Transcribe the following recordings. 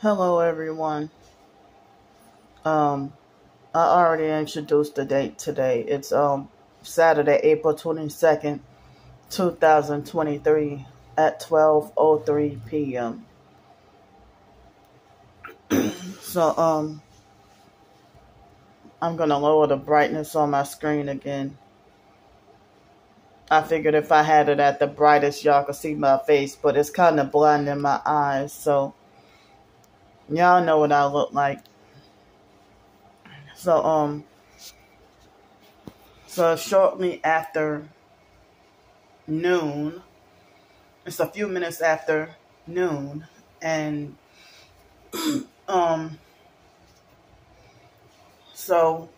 Hello, everyone. Um, I already introduced the date today. It's Saturday, April 22nd, 2023 at 12:03 p.m. So I'm gonna lower the brightness on my screen again. I figured if I had it at the brightest, y'all could see my face, but it's kind of blinding my eyes. So y'all know what I look like. So so shortly after noon. It's a few minutes after noon, and um, so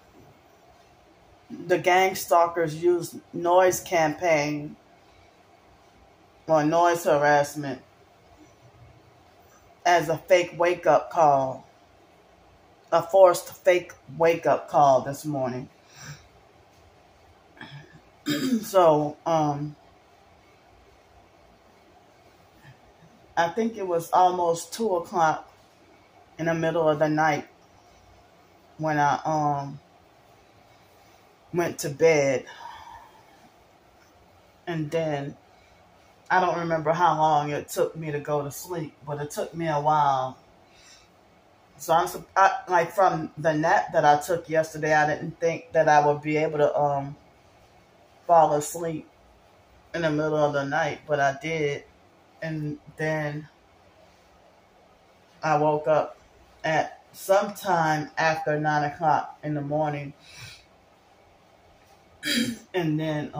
the gang stalkers used noise campaign or noise harassment as a fake wake up call, a forced fake wake up call this morning. So I think it was almost 2 o'clock in the middle of the night when I went to bed, and then I don't remember how long it took me to go to sleep, but it took me a while. So like from the nap that I took yesterday, I didn't think that I would be able to fall asleep in the middle of the night, but I did, and then I woke up at sometime after 9 o'clock in the morning, and then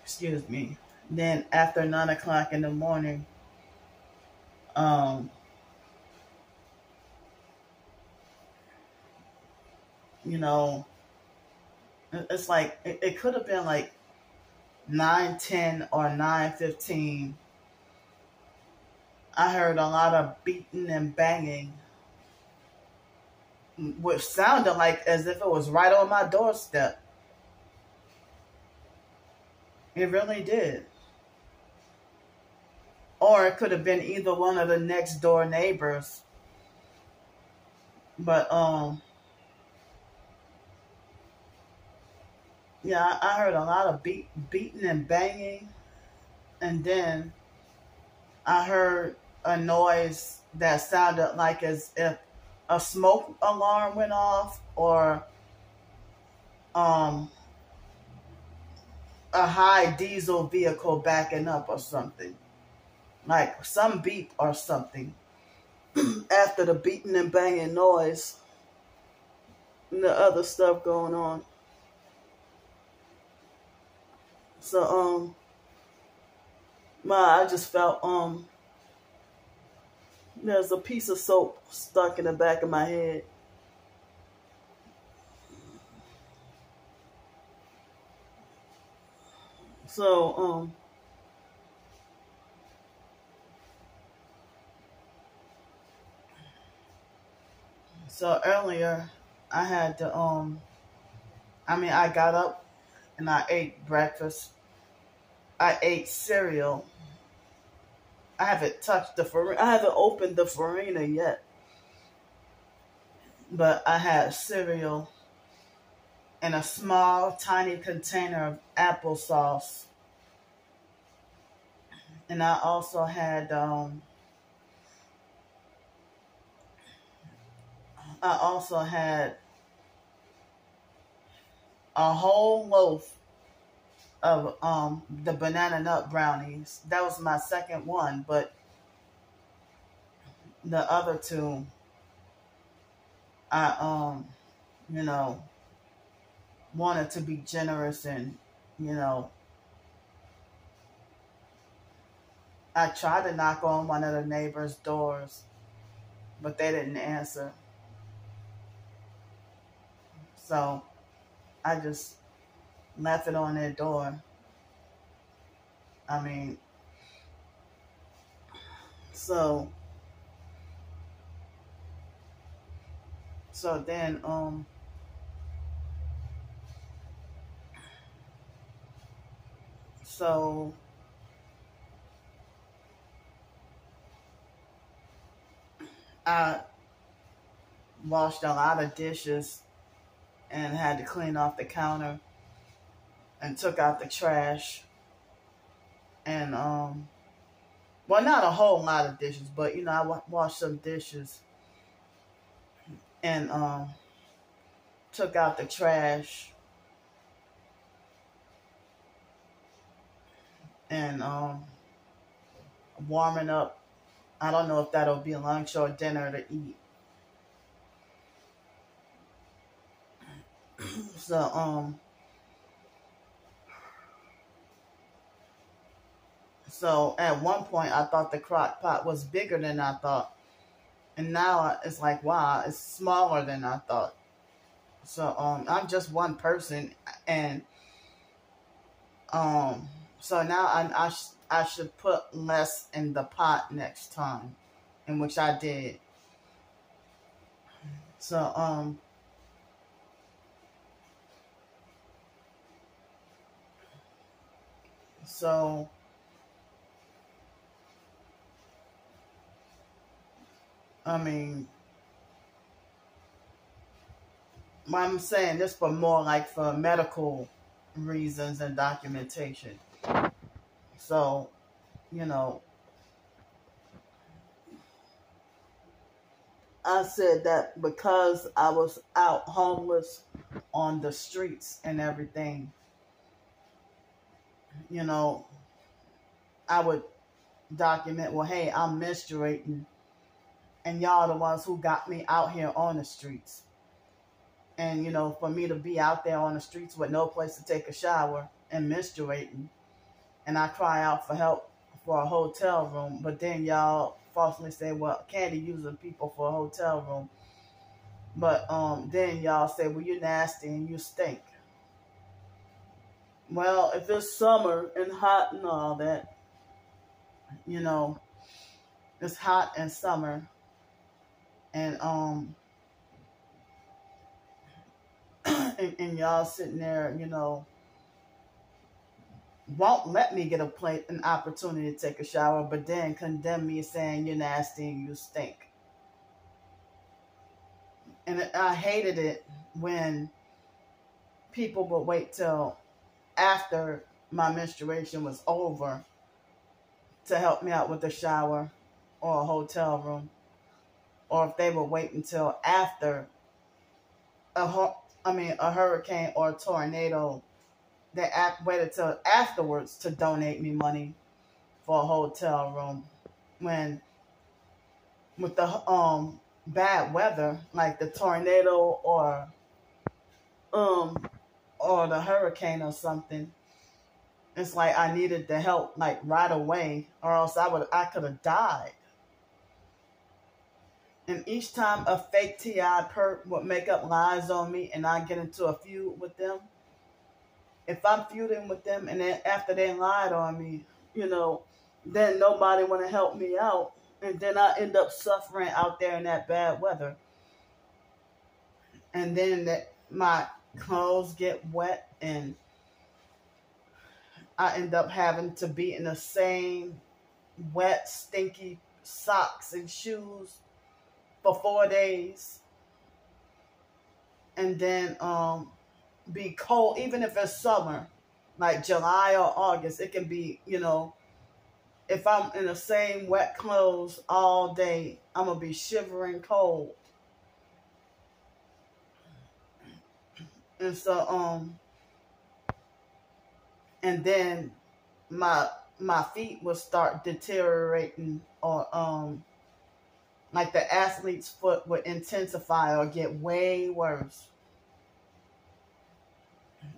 excuse me, then after 9 o'clock in the morning, um, you know, it's like it could have been like 9:10 or 9:15. I heard a lot of beating and banging, which sounded like as if it was right on my doorstep. It really did. Or it could have been either one of the next door neighbors. But yeah, I heard a lot of beating and banging, and then I heard a noise that sounded like as if a smoke alarm went off, or um a high diesel vehicle backing up or something. Like some beep or something after the beating and banging noise and the other stuff going on. So I just felt there's a piece of soap stuck in the back of my head. So so earlier I had to I got up and I ate breakfast. I ate cereal. I haven't touched the farina. I haven't opened the farina yet. But I had cereal and a small, tiny container of applesauce. And I also had a whole loaf of the banana nut brownies. That was my second one, but the other two I you know wanted to be generous, and you know I tried to knock on one of the neighbors' doors, but they didn't answer. So I just left it on their door. I mean, so so then so I washed a lot of dishes and had to clean off the counter and took out the trash. And, well, not a whole lot of dishes, but, I washed some dishes and took out the trash and warming up. I don't know if that'll be lunch or dinner to eat. So at one point I thought the crock pot was bigger than I thought. And now it's like, wow, it's smaller than I thought. So I'm just one person, and so now I should put less in the pot next time, in which I did. So so I mean, I'm saying this for more like for medical reasons and documentation. So, I said that because I was out homeless on the streets and everything, I would document, well, hey, I'm menstruating, and y'all the ones who got me out here on the streets. And, for me to be out there on the streets with no place to take a shower and menstruating, and I cry out for help for a hotel room, but then y'all falsely say, well, Candy using people for a hotel room. But then y'all say, well, you're nasty and you stink. Well, if it's summer and hot and all that, it's hot and summer, and and y'all sitting there, won't let me get an opportunity to take a shower, but then condemn me saying you're nasty and you stink. And I hated it when people would wait till after my menstruation was over to help me out with a shower or a hotel room, or if they would wait until after a hurricane or a tornado, they waited till afterwards to donate me money for a hotel room. When with the bad weather, like the tornado or the hurricane or something, it's like I needed the help like right away, or else I could have died. And each time a fake TI perp would make up lies on me and I get into a feud with them, if I'm feuding with them and then after they lied on me, then nobody want to help me out. And then I end up suffering out there in that bad weather. And then my clothes get wet and I end up having to be in the same wet, stinky socks and shoes for 4 days. And then be cold, even if it's summer, like July or August, it can be, if I'm in the same wet clothes all day, I'm going to be shivering cold. And so, and then my feet will start deteriorating, or like the athlete's foot would intensify or get way worse.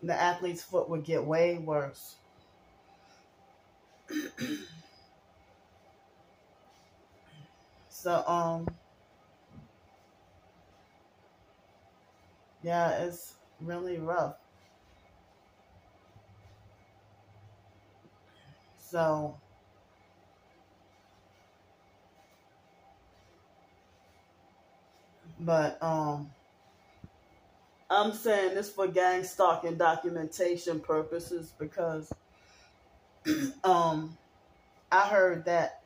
The athlete's foot would get way worse. So, yeah, it's really rough. So, but I'm saying this for gang stalking documentation purposes because I heard that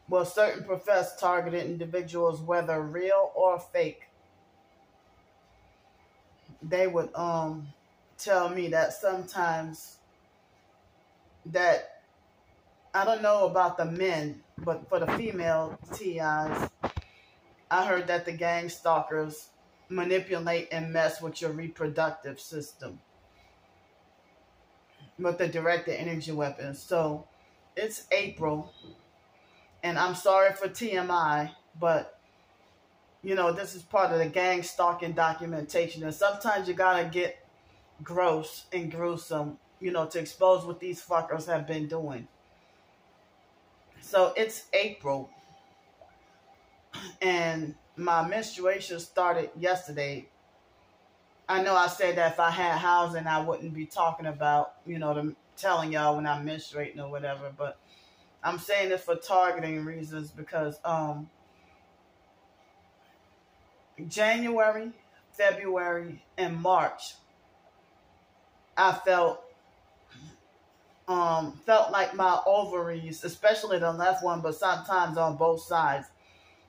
Well, certain professed targeted individuals, whether real or fake, they would tell me that sometimes that I don't know about the men, but for the female TIs, I heard that the gang stalkers manipulate and mess with your reproductive system with the directed energy weapons. So it's April, and I'm sorry for TMI, but this is part of the gang stalking documentation. And sometimes you gotta get gross and gruesome, to expose what these fuckers have been doing. So it's April, and my menstruation started yesterday. I know I said that if I had housing, I wouldn't be talking about, telling y'all when I'm menstruating or whatever. But I'm saying this for targeting reasons because January, February, and March, I felt like my ovaries, especially the left one, but sometimes on both sides.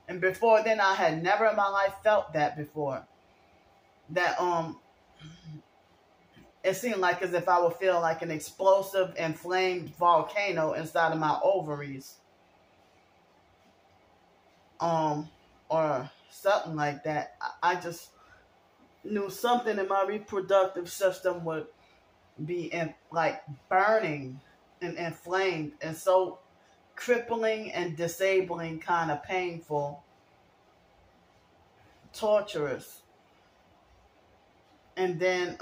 And before then, I had never in my life felt that before. That it seemed like as if I would feel like an explosive, inflamed volcano inside of my ovaries, or something like that. I just knew something in my reproductive system would be like burning and inflamed and so crippling and disabling, kind of painful, torturous. And then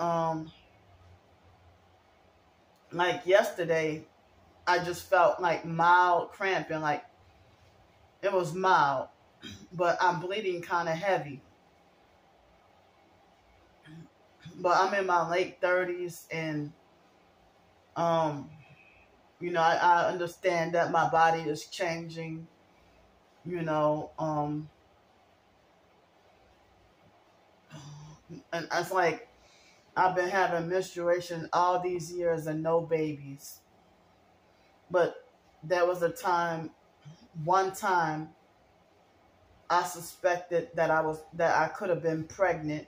like yesterday, I just felt like mild cramping, like it was mild, but I'm bleeding kind of heavy. But I'm in my late 30s, and I understand that my body is changing, and it's like I've been having menstruation all these years and no babies. But there was one time I suspected that I could have been pregnant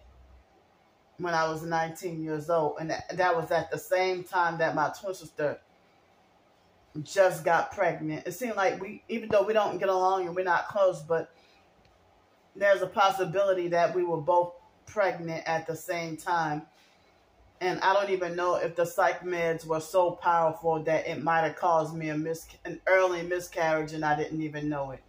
when I was 19 years old. And that was at the same time that my twin sister just got pregnant. It seemed like even though we don't get along and we're not close, but there's a possibility that we were both pregnant at the same time. And I don't even know if the psych meds were so powerful that it might have caused me an early miscarriage and I didn't even know it.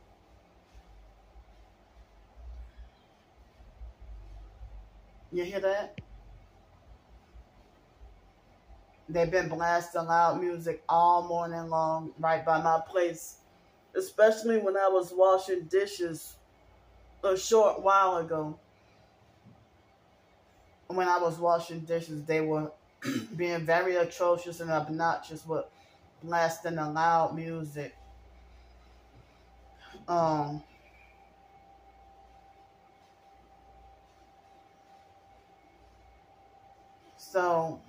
You hear that? They've been blasting loud music all morning long right by my place, especially when I was washing dishes a short while ago. When I was washing dishes, they were being very atrocious and obnoxious with blasting the loud music. So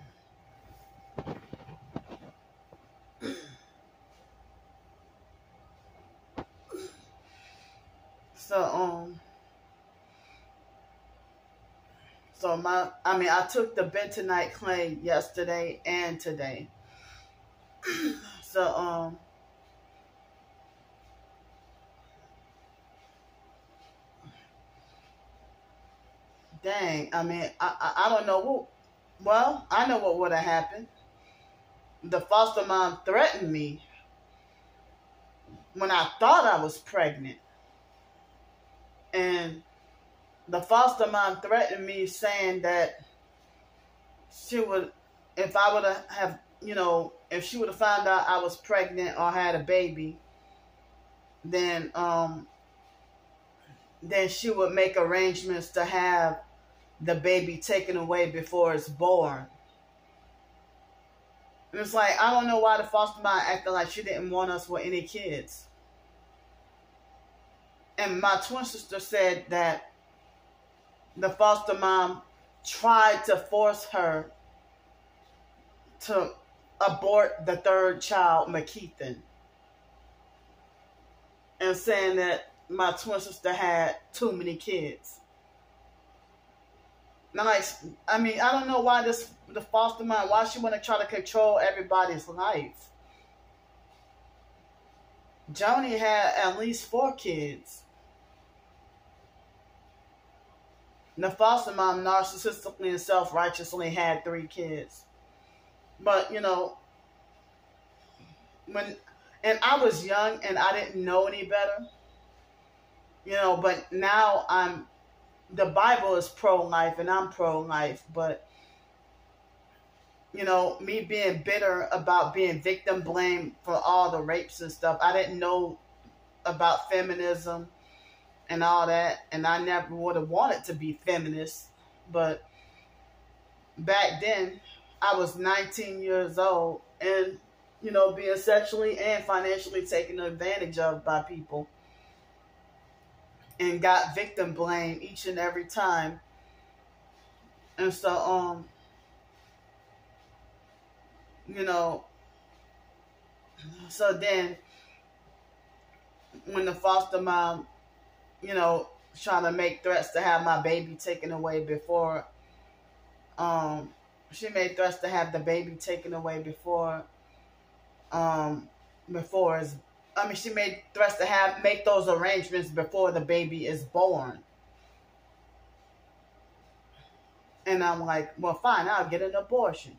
I took the bentonite clay yesterday and today. So dang, I don't know well, I know what would have happened. The foster mom threatened me when I thought I was pregnant. And the foster mom threatened me saying that she would, if I would have, if she would have found out I was pregnant or had a baby, then she would make arrangements to have the baby taken away before it's born. And it's like, I don't know why the foster mom acted like she didn't want us with any kids. And my twin sister said that the foster mom tried to force her to abort the third child, McKeithen. and saying that my twin sister had too many kids. Now, like, I mean, I don't know why the foster mom, why she want to try to control everybody's life. Joni had at least 4 kids. The foster mom narcissistically and self-righteously had 3 kids. But, you know, and I was young and I didn't know any better. You know, but now the Bible is pro-life and I'm pro-life, but, you know, me being bitter about being victim blamed for all the rapes and stuff, I didn't know about feminism and all that, and I never would have wanted to be feminist, but back then, I was 19 years old and, you know, being sexually and financially taken advantage of by people, and got victim blamed each and every time. And so, you know, so then when the foster mom, you know, trying to make threats to have my baby taken away before, she made threats to have the baby taken away she made threats to make those arrangements before the baby is born. And I'm like, well, fine, I'll get an abortion.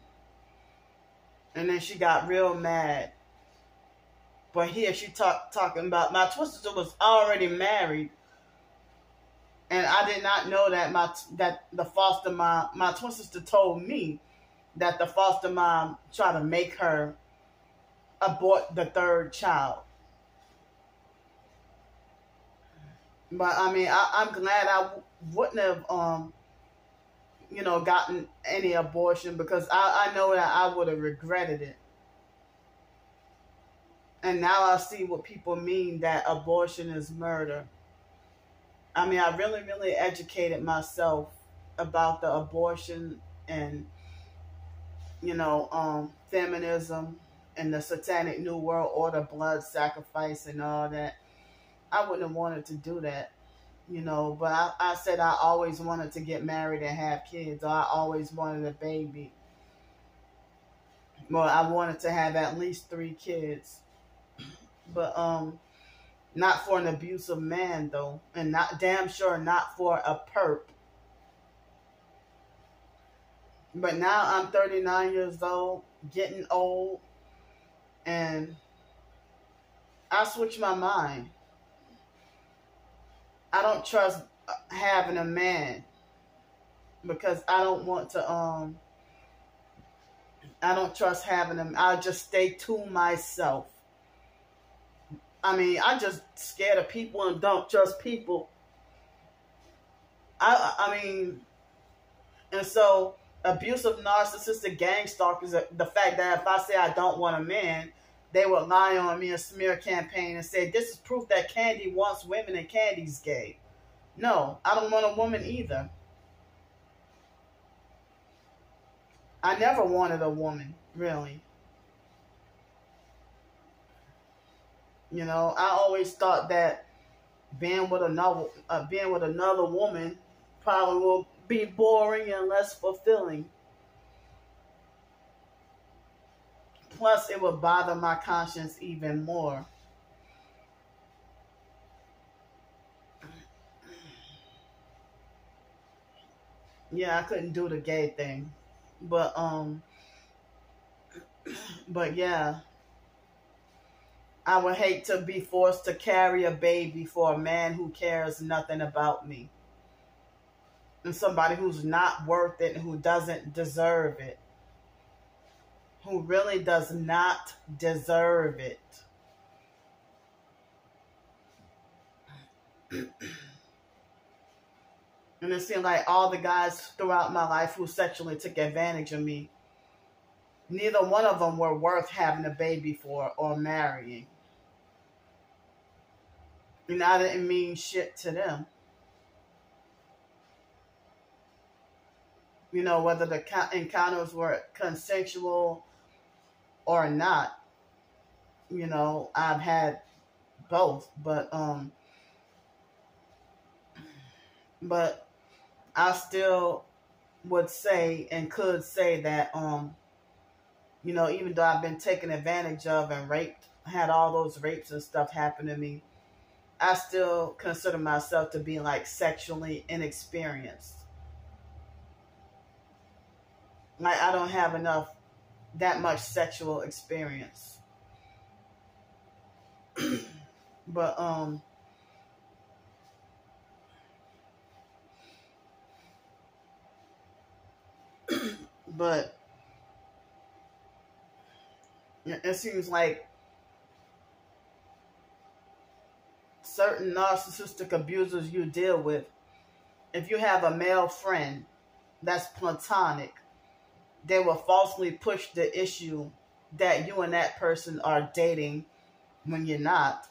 And then she got real mad. But here she talking about my twin sister was already married. And I did not know that the foster mom, my twin sister told me that the foster mom tried to make her abort the 3rd child. But I mean, I'm glad I wouldn't have, you know, gotten any abortion, because I know that I would have regretted it. And now I see what people mean that abortion is murder. I mean, I really, really educated myself about the abortion and, you know, feminism and the satanic New World Order, blood sacrifice and all that. I wouldn't have wanted to do that, you know, but I said I always wanted to get married and have kids, or I always wanted a baby. Well, I wanted to have at least 3 kids, but not for an abusive man though, and not damn sure not for a perp. But now I'm 39 years old, getting old, and I switched my mind. I don't trust having a man, because I don't want to, I don't trust having him. I'll just stay to myself. I mean, I just scared of people and don't trust people. I mean, and so abusive, narcissistic gang stalkers, the fact that if I say I don't want a man, they would lie on me and smear campaign and say, this is proof that Candy wants women and Candy's gay. No, I don't want a woman either. I never wanted a woman, really. You know, I always thought that being with another woman probably will be boring and less fulfilling. Plus, it would bother my conscience even more. Yeah, I couldn't do the gay thing. But yeah, I would hate to be forced to carry a baby for a man who cares nothing about me. And somebody who's not worth it and who doesn't deserve it. Who really does not deserve it. And it seemed like all the guys throughout my life who sexually took advantage of me, neither one of them were worth having a baby for or marrying. And I didn't mean shit to them. You know, whether the encounters were consensual or not. You know, I've had both, but I still would say and could say that even though I've been taken advantage of and raped, had all those rapes and stuff happen to me, I still consider myself to be like sexually inexperienced. Like I don't have that much sexual experience. But but it seems like certain narcissistic abusers you deal with, if you have a male friend that's platonic, they will falsely push the issue that you and that person are dating when you're not.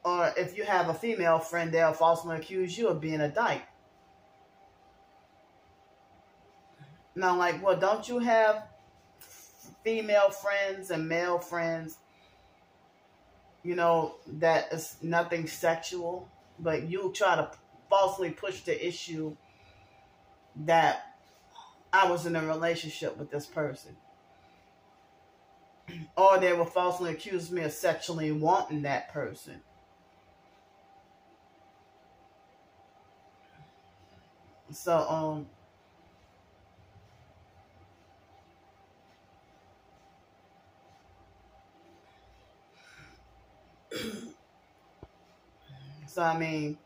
Or if you have a female friend, they'll falsely accuse you of being a dyke. Now, like, well, don't you have female friends and male friends, that is nothing sexual, but you try to falsely push the issue that I was in a relationship with this person. Or they will falsely accuse me of sexually wanting that person. So, I mean,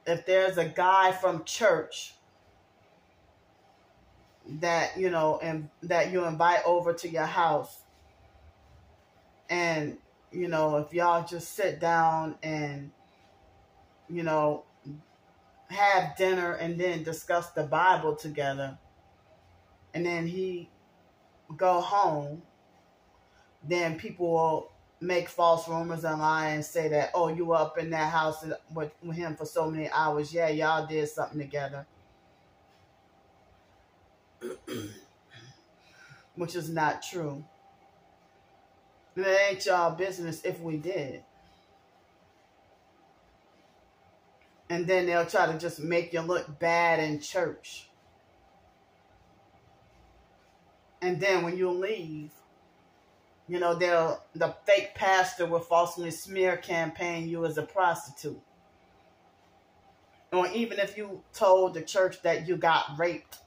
if there's a guy from church that, and that you invite over to your house, and, if y'all just sit down and, have dinner and then discuss the Bible together, and then he go home, then people will make false rumors and lie and say that, oh, you were up in that house with him for so many hours. Yeah, y'all did something together. Which is not true. And it ain't y'all business if we did. And then they'll try to just make you look bad in church. And then when you leave, the fake pastor will falsely smear campaign you as a prostitute. Or even if you told the church that you got raped,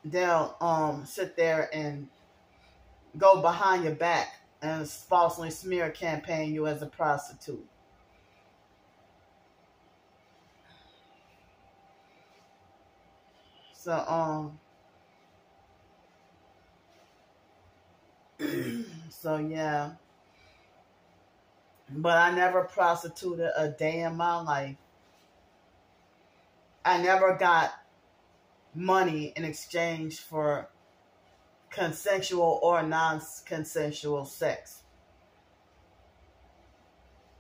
they'll sit there and go behind your back and falsely smear campaign you as a prostitute. So so yeah. But I never prostituted a day in my life. I never got money in exchange for consensual or non-consensual sex.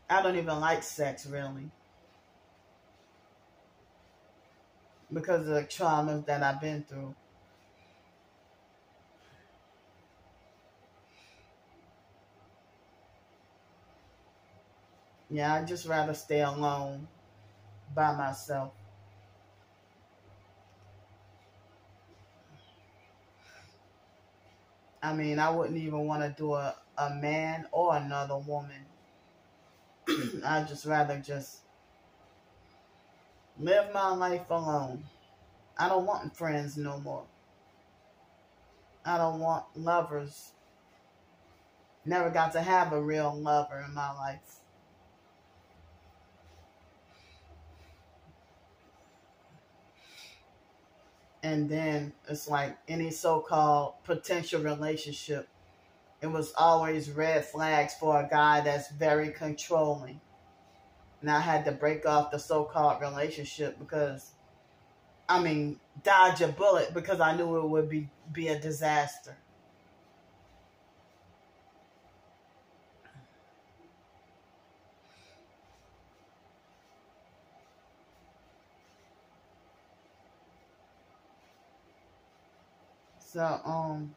I don't even like sex, really, because of the traumas that I've been through. Yeah, I'd just rather stay alone by myself. I mean, I wouldn't even want to do a man or another woman. I'd just rather just live my life alone. I don't want friends no more. I don't want lovers. Never got to have a real lover in my life. And then it's like any so-called potential relationship, it was always red flags for a guy that's very controlling. And I had to break off the so-called relationship because, dodge a bullet because I knew it would be a disaster. So,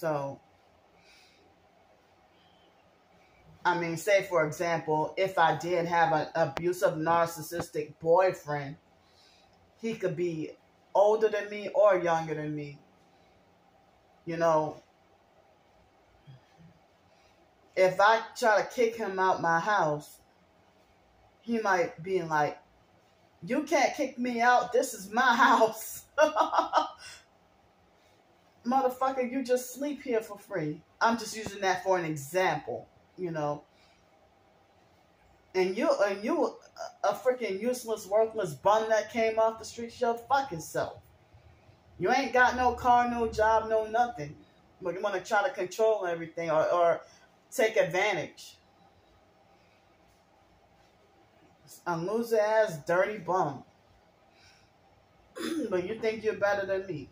So, I mean, say for example, if I did have an abusive, narcissistic boyfriend, he could be older than me or younger than me. You know, if I try to kick him out my house, he might be like, "You can't kick me out. This is my house." Motherfucker, you just sleep here for free. I'm just using that for an example, you know. And you a freaking useless, worthless bum that came off the street, show fuck yourself. You ain't got no car, no job, no nothing. But you want to try to control everything or take advantage. A loser ass, dirty bum. But you think you're better than me.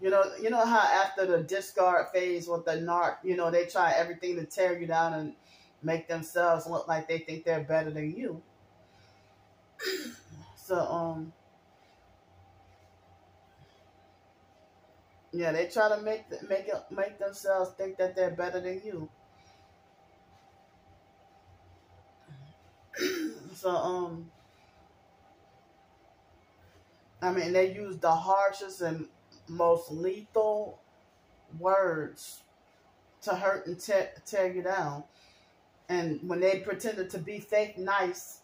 You know how after the discard phase with the narc, they try everything to tear you down and make themselves look like they think they're better than you. So yeah, they try to make themselves think that they're better than you. So I mean, they use the harshest and most lethal words to hurt and tear you down. And when they pretended to be fake nice,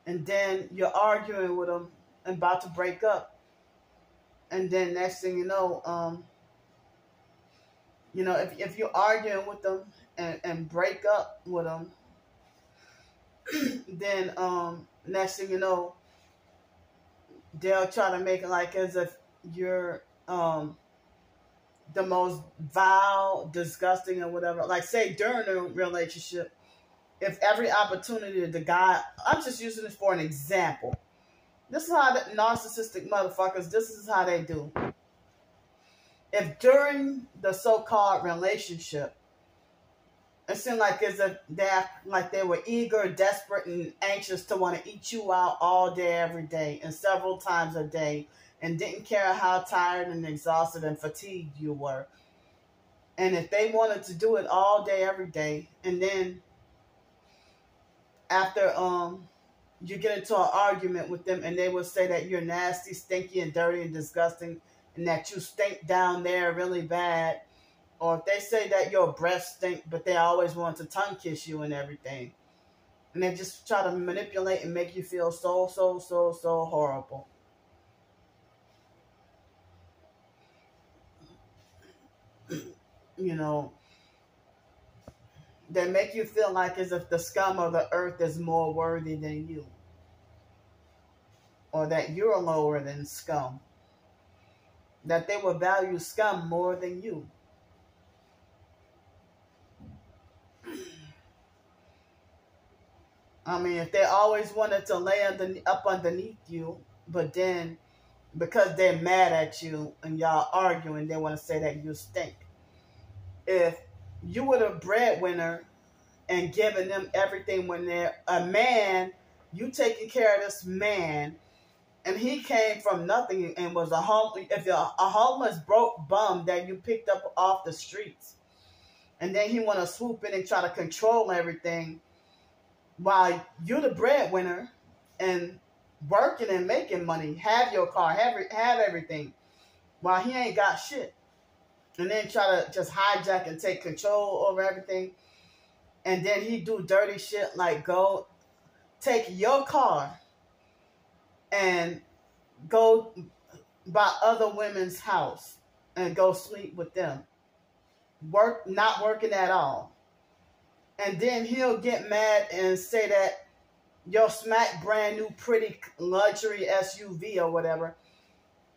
and then you're arguing with them and about to break up, and then next thing you know, if you're arguing with them and break up with them, then next thing you know, they'll try to make it like as if you're the most vile, disgusting, or whatever. Like, say, during a relationship, if every opportunity the guy, I'm just using this for an example. This is how the narcissistic motherfuckers, this is how they do. If during the so-called relationship, it seemed like as if they were eager, desperate, and anxious to want to eat you out all day, every day, and several times a day, and didn't care how tired and exhausted and fatigued you were. And if they wanted to do it all day, every day, and then after you get into an argument with them and they will say that you're nasty, stinky, and dirty, and disgusting, and that you stink down there really bad, or if they say that your breath stink, but they always want to tongue kiss you and everything, and they just try to manipulate and make you feel so horrible. They make you feel like as if the scum of the earth is more worthy than you, or that you're lower than scum, that they will value scum more than you. I mean, if they always wanted to lay up underneath you, but then because they're mad at you and y'all arguing, they want to say that you stink. If you were the breadwinner and giving them everything when they're a man, you taking care of this man, and he came from nothing and was a homeless broke bum that you picked up off the streets, and then he want to swoop in and try to control everything while you're the breadwinner and working and making money, have your car, have everything, while he ain't got shit. And then try to just hijack and take control over everything. And then he do dirty shit like go take your car and go by other women's house and go sleep with them. Not working at all. And then he'll get mad and say that your smack brand new pretty luxury SUV or whatever,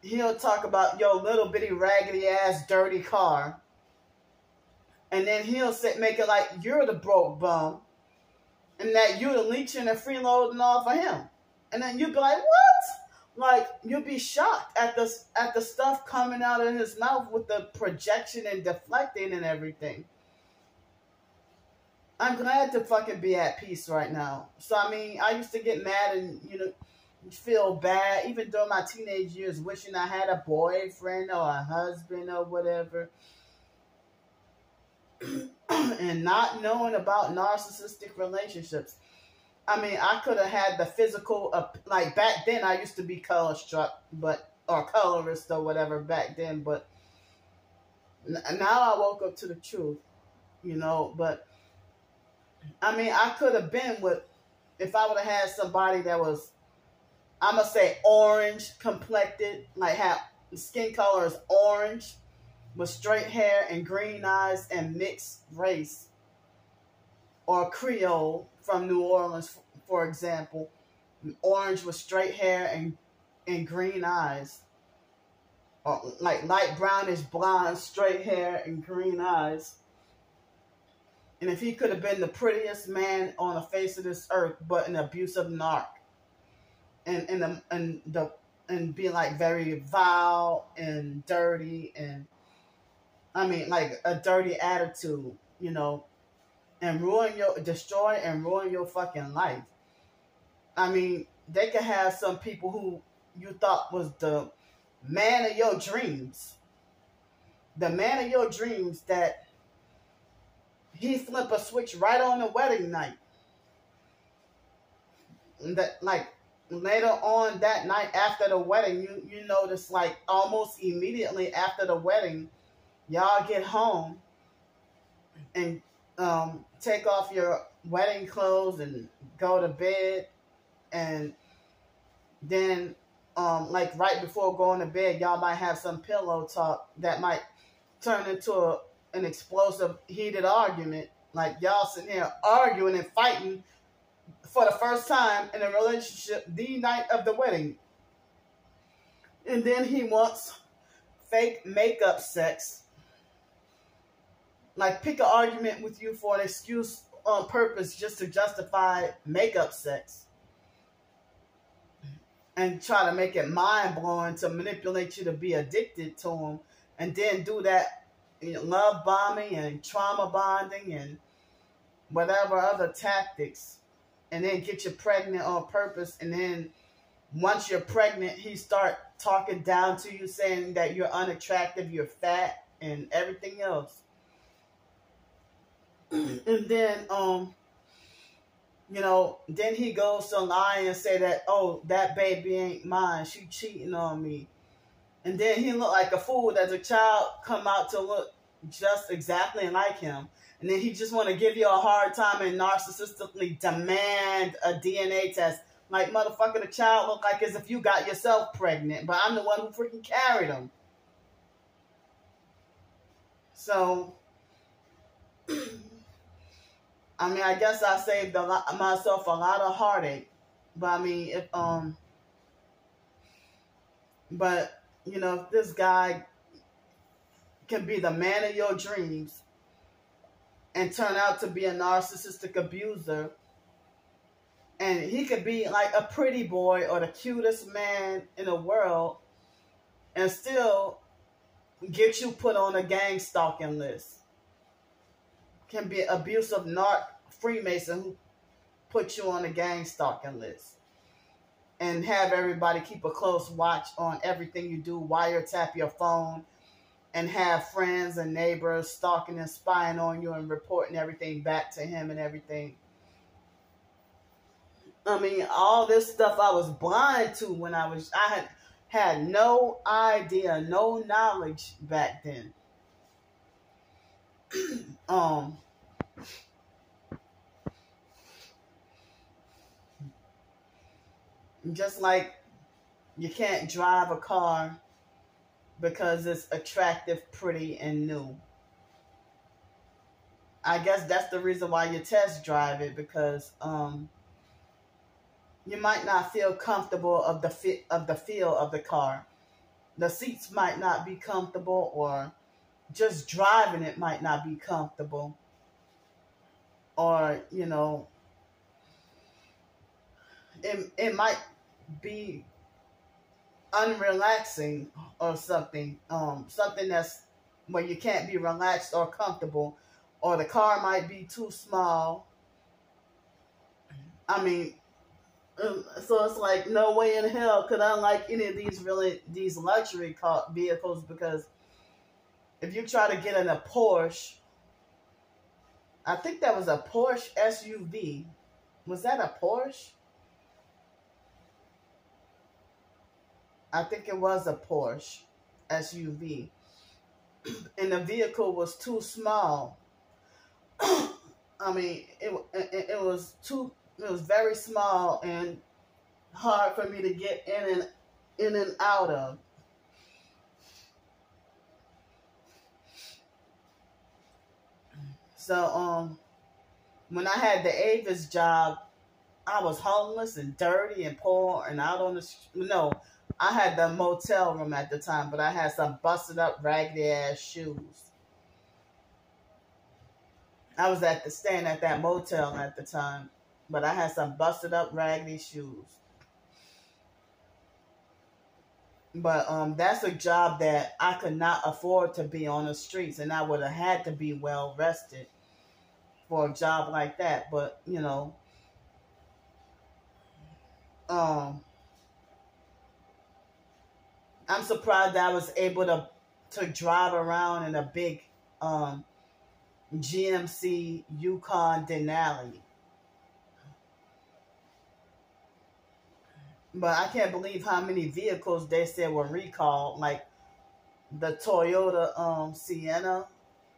he'll talk about your little bitty raggedy ass dirty car. And then he'll make it like you're the broke bum and that you're the leeching and freeloading off of him. And then you'd be like, what? Like, you'll be shocked at the stuff coming out of his mouth with the projection and deflecting and everything. I'm glad to fucking be at peace right now. So, I mean, I used to get mad and, feel bad, even during my teenage years, wishing I had a boyfriend or a husband or whatever, and not knowing about narcissistic relationships. I mean, I could have had the physical, like back then I used to be color struck, or colorist or whatever back then, but now I woke up to the truth, but I mean, I could have been with, if I would have had somebody that was, I'm going to say orange complected, like have skin color is orange with straight hair and green eyes and mixed race, or Creole from New Orleans, for example, orange with straight hair and green eyes, or like light brownish blonde, straight hair and green eyes. And if he could have been the prettiest man on the face of this earth, but an abusive narc, and be like very vile and dirty, and I mean like a dirty attitude, and destroy and ruin your fucking life. I mean, they could have some people who you thought was the man of your dreams. The man of your dreams that he flip a switch right on the wedding night. And that, like, later on that night after the wedding, you notice, like, almost immediately after the wedding, y'all get home and take off your wedding clothes and go to bed, and then like right before going to bed, y'all might have some pillow talk that might turn into an explosive, heated argument. Like y'all sitting here arguing and fighting for the first time in a relationship the night of the wedding. And then he wants fake makeup sex. Like, pick an argument with you for an excuse on purpose just to justify makeup sex. And try to make it mind-blowing to manipulate you to be addicted to him. And then do that love bombing and trauma bonding and whatever other tactics. And then get you pregnant on purpose. And then once you're pregnant, he start talking down to you, saying that you're unattractive, you're fat, and everything else. And then, then he goes to lie and say that, oh, that baby ain't mine. She cheating on me. And then he look like a fool as a child come out to look just exactly like him. And then he just want to give you a hard time and narcissistically demand a DNA test. Like, motherfucker, the child look like as if you got yourself pregnant, but I'm the one who freaking carried him. So, I mean, I guess I saved myself a lot of heartache. But I mean, if this guy can be the man of your dreams and turn out to be a narcissistic abuser, and he could be like a pretty boy or the cutest man in the world and still get you put on a gang stalking list. Can be an abusive narc Freemason who put you on a gang stalking list and have everybody keep a close watch on everything you do, wiretap your phone, and have friends and neighbors stalking and spying on you and reporting everything back to him and everything. I mean, all this stuff I was blind to when I had no idea, no knowledge back then. Just like you can't drive a car because it's attractive, pretty, and new. I guess that's the reason why you test drive it, because you might not feel comfortable of the feel of the car. The seats might not be comfortable, or just driving it might not be comfortable, or it might be unrelaxing or something. Something that's where you can't be relaxed or comfortable, or the car might be too small. I mean, So it's like no way in hell could I like any of these luxury vehicles, because if you try to get in a Porsche, I think that was a Porsche SUV. Was that a Porsche? I think it was a Porsche SUV, and the vehicle was too small. I mean, it was too. It was very small and hard for me to get in and out of. So when I had the Avis job, I was homeless and dirty and poor and out on the no. I had the motel room at the time, but I had some busted up, raggedy ass shoes. I was staying at that motel at the time, but I had some busted up, raggedy shoes. But that's a job that I could not afford to be on the streets, and I would have had to be well rested for a job like that. But um, I'm surprised that I was able to drive around in a big GMC Yukon Denali. But I can't believe how many vehicles they said were recalled, like the Toyota Sienna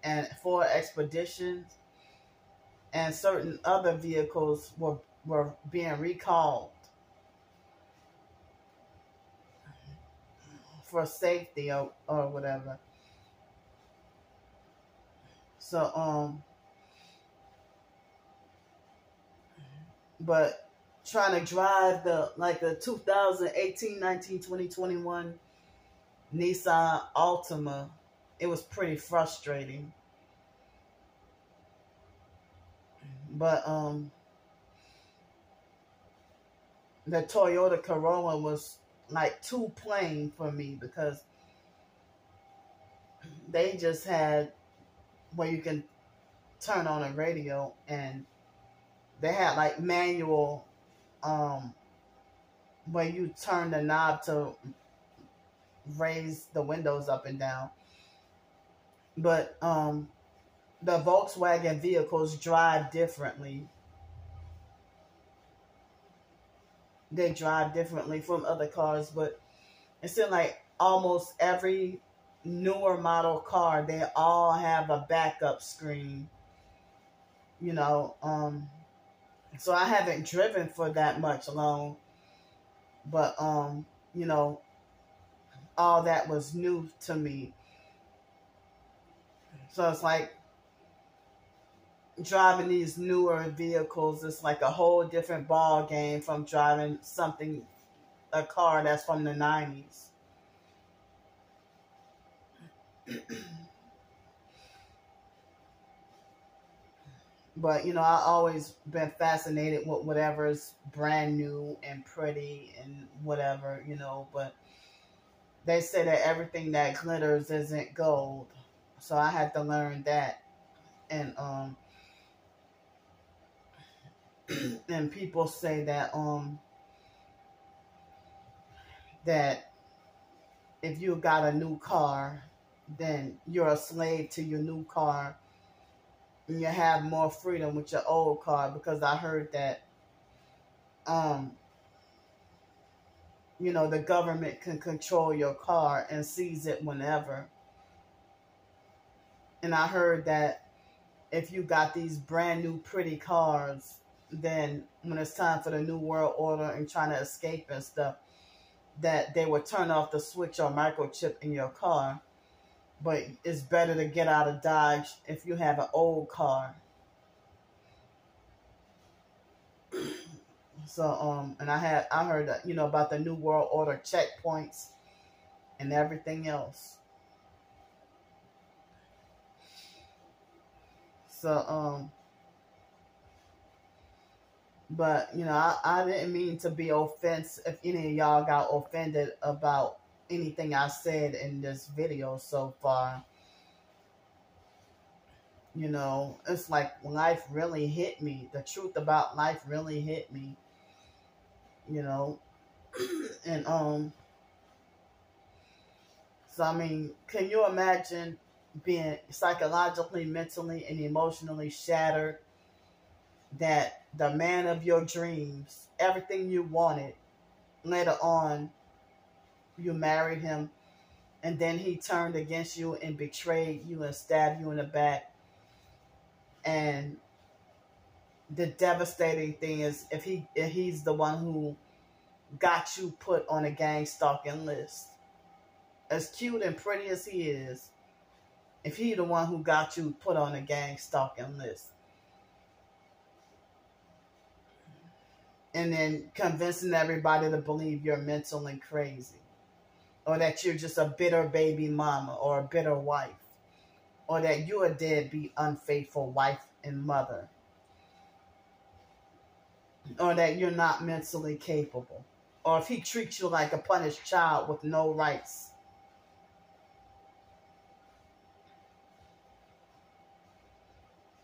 and Ford Expeditions, and certain other vehicles were being recalled for safety or whatever. So but trying to drive the 2018, 19, 20, 21 Nissan Altima, it was pretty frustrating. But the Toyota Corolla was like too plain for me, because they just had where you can turn on a radio, and they had like manual where you turn the knob to raise the windows up and down. But the Volkswagen vehicles drive differently. They drive differently from other cars, but it seems like almost every newer model car, they all have a backup screen. So I haven't driven for that much long, but all that was new to me. So it's like driving these newer vehicles, it's like a whole different ball game from driving a car that's from the 90s. But I always been fascinated with whatever is brand new and pretty and whatever, but they say that everything that glitters isn't gold. So I had to learn that. And and people say that that if you got a new car, then you're a slave to your new car, and you have more freedom with your old car, because I heard that the government can control your car and seize it whenever. And I heard that if you got these brand new pretty cars, then when it's time for the New World Order and trying to escape and stuff, that they would turn off the switch or microchip in your car. But it's better to get out of Dodge if you have an old car. So and I heard that, about the New World Order checkpoints and everything else. So but I didn't mean to be offensive. If any of y'all got offended about anything I said in this video so far, it's like life really hit me. The truth about life really hit me. you know. And so I mean, can you imagine being psychologically, mentally, and emotionally shattered, that the man of your dreams, everything you wanted, later on you married him, and then he turned against you and betrayed you and stabbed you in the back? And the devastating thing is, if he's the one who got you put on a gang stalking list, as cute and pretty as he is, if he the one who got you put on a gang stalking list, and then convincing everybody to believe you're mentally crazy, or that you're just a bitter baby mama or a bitter wife, or that you're a deadbeat, unfaithful wife and mother, or that you're not mentally capable, or if he treats you like a punished child with no rights.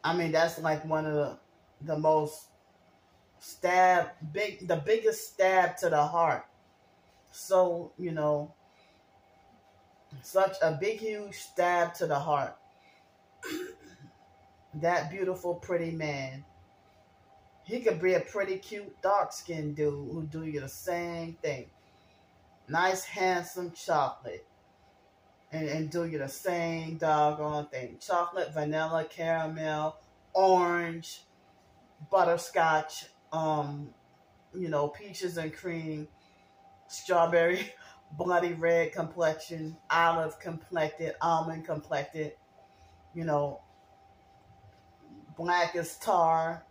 I mean, that's like one of the most the biggest stab to the heart. So, you know, such a big, huge stab to the heart. That beautiful, pretty man. He could be a pretty, cute, dark-skinned dude who do you the same thing. Nice, handsome chocolate. And do you the same doggone thing. Chocolate, vanilla, caramel, orange, butterscotch, you know, peaches and cream, strawberry, bloody red complexion, olive complected, almond complected, you know, black as tar,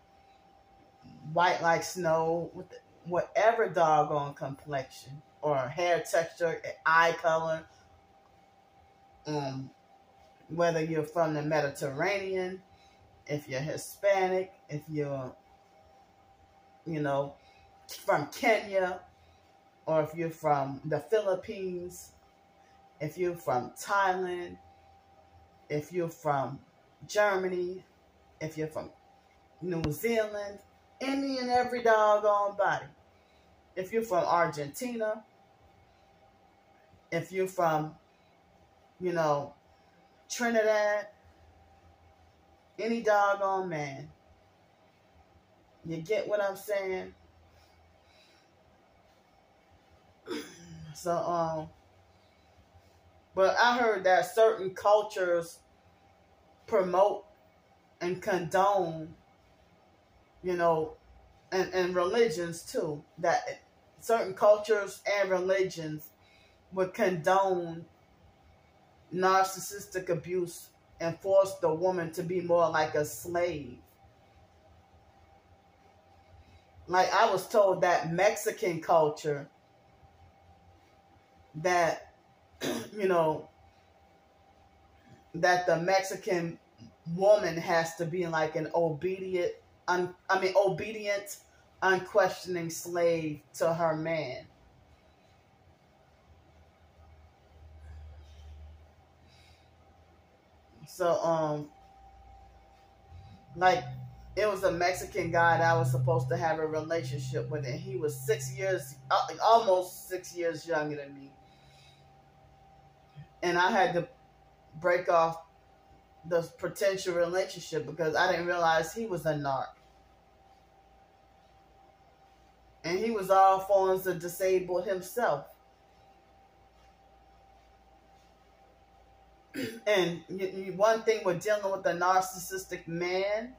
white like snow, with whatever doggone complexion or hair texture, eye color, whether you're from the Mediterranean, if you're Hispanic, if you're, you know, from Kenya, or if you're from the Philippines, if you're from Thailand, if you're from Germany, if you're from New Zealand, any and every doggone body. If you're from Argentina, if you're from, you know, Trinidad, any doggone man. You get what I'm saying? So, but I heard that certain cultures promote and condone, you know, and religions too, that certain cultures and religions would condone narcissistic abuse and force the woman to be more like a slave. Like, I was told that Mexican culture, that, you know, that the Mexican woman has to be like an obedient, unquestioning slave to her man. So, like, it was a Mexican guy that I was supposed to have a relationship with, and he was almost 6 years younger than me. And I had to break off the potential relationship because I didn't realize he was a narc. And he was all forms of disabled himself. And one thing with dealing with a narcissistic man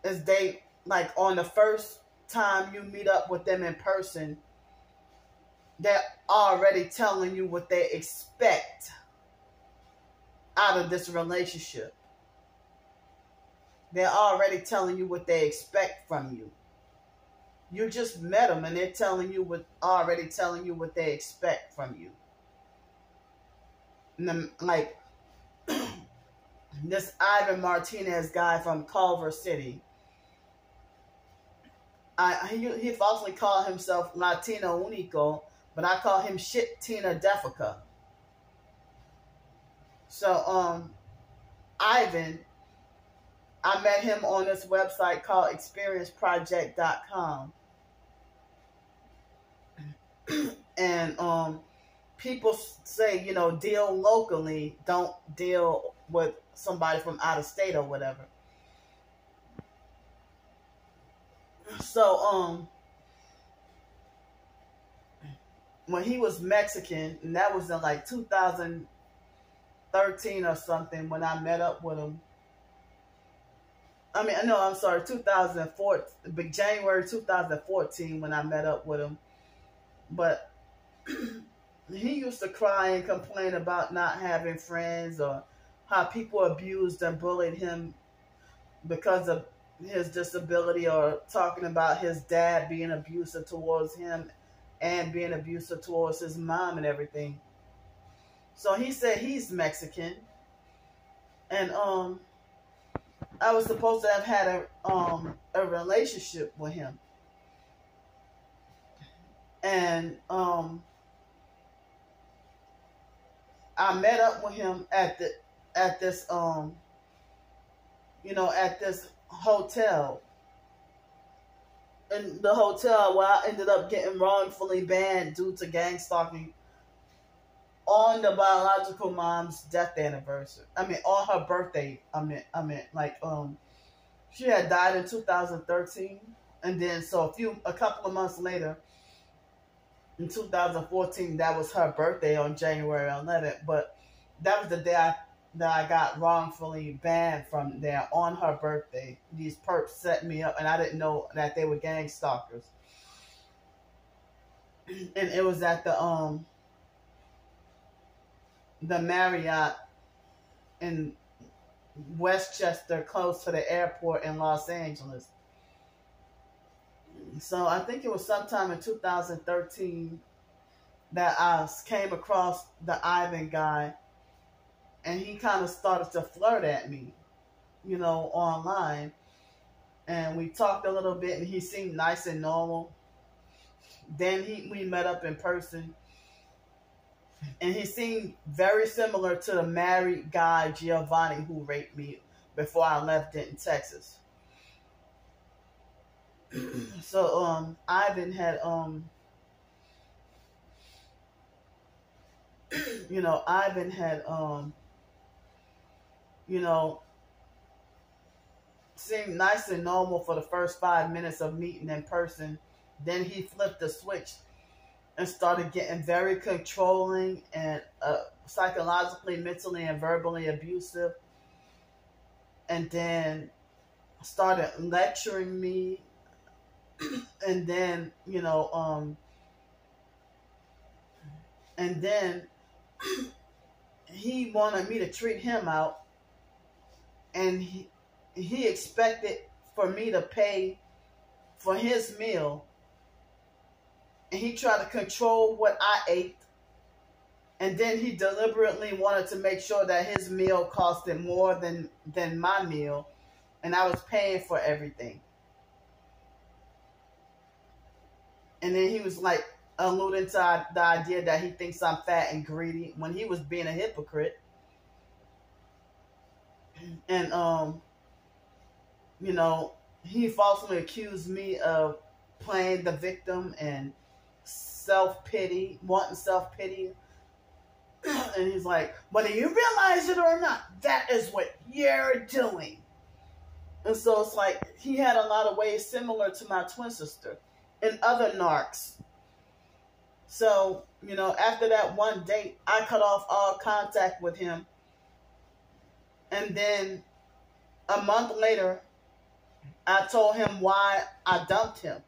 is they, like, on the first time you meet up with them in person, they're already telling you what they expect out of this relationship. They're already telling you what they expect from you. You just met them and they're already telling you what they expect from you. And then, like, this Ivan Martinez guy from Culver City, he falsely called himself Latino Unico, but I call him Shit Tina Defica. So, Ivan, I met him on this website called experienceproject.com. And people say, deal locally, don't deal with somebody from out of state or whatever. So when he was Mexican, and that was in like 2013 or something when I met up with him. I mean, no, I'm sorry, 2004, January 2014 when I met up with him. But he used to cry and complain about not having friends, or how people abused and bullied him because of his disability, or talking about his dad being abusive towards him and being abusive towards his mom and everything. So he said he's Mexican, and I was supposed to have had a relationship with him, and I met up with him at this at this hotel. In the hotel where I ended up getting wrongfully banned due to gang stalking on the biological mom's death anniversary. I mean, on her birthday. She had died in 2013, and then so a couple of months later, in 2014, that was her birthday on January 11th. But that was the day that I got wrongfully banned from there on her birthday. These perps set me up, and I didn't know that they were gang stalkers. And it was at the Marriott in Westchester, close to the airport in Los Angeles. So I think it was sometime in 2013 that I came across the Ivan guy, and he kind of started to flirt at me, online. And we talked a little bit, and he seemed nice and normal. Then we met up in person, and he seemed very similar to the married guy, Giovanni, who raped me before I left Denton, Texas. So Ivan had seemed nice and normal for the first 5 minutes of meeting in person. Then he flipped the switch and started getting very controlling and psychologically, mentally, and verbally abusive. And then started lecturing me. And then, he wanted me to treat him out, and he expected for me to pay for his meal, and he tried to control what I ate, and then he deliberately wanted to make sure that his meal costed more than my meal, and I was paying for everything. And then he was like alluding to the idea that he thinks I'm fat and greedy when he was being a hypocrite. And, he falsely accused me of playing the victim and self-pity, wanting self-pity. And he's like, whether you realize it or not, that is what you're doing. And so it's like he had a lot of ways similar to my twin sister and other narcs. So, after that one date, I cut off all contact with him. And then a month later, I told him why I dumped him,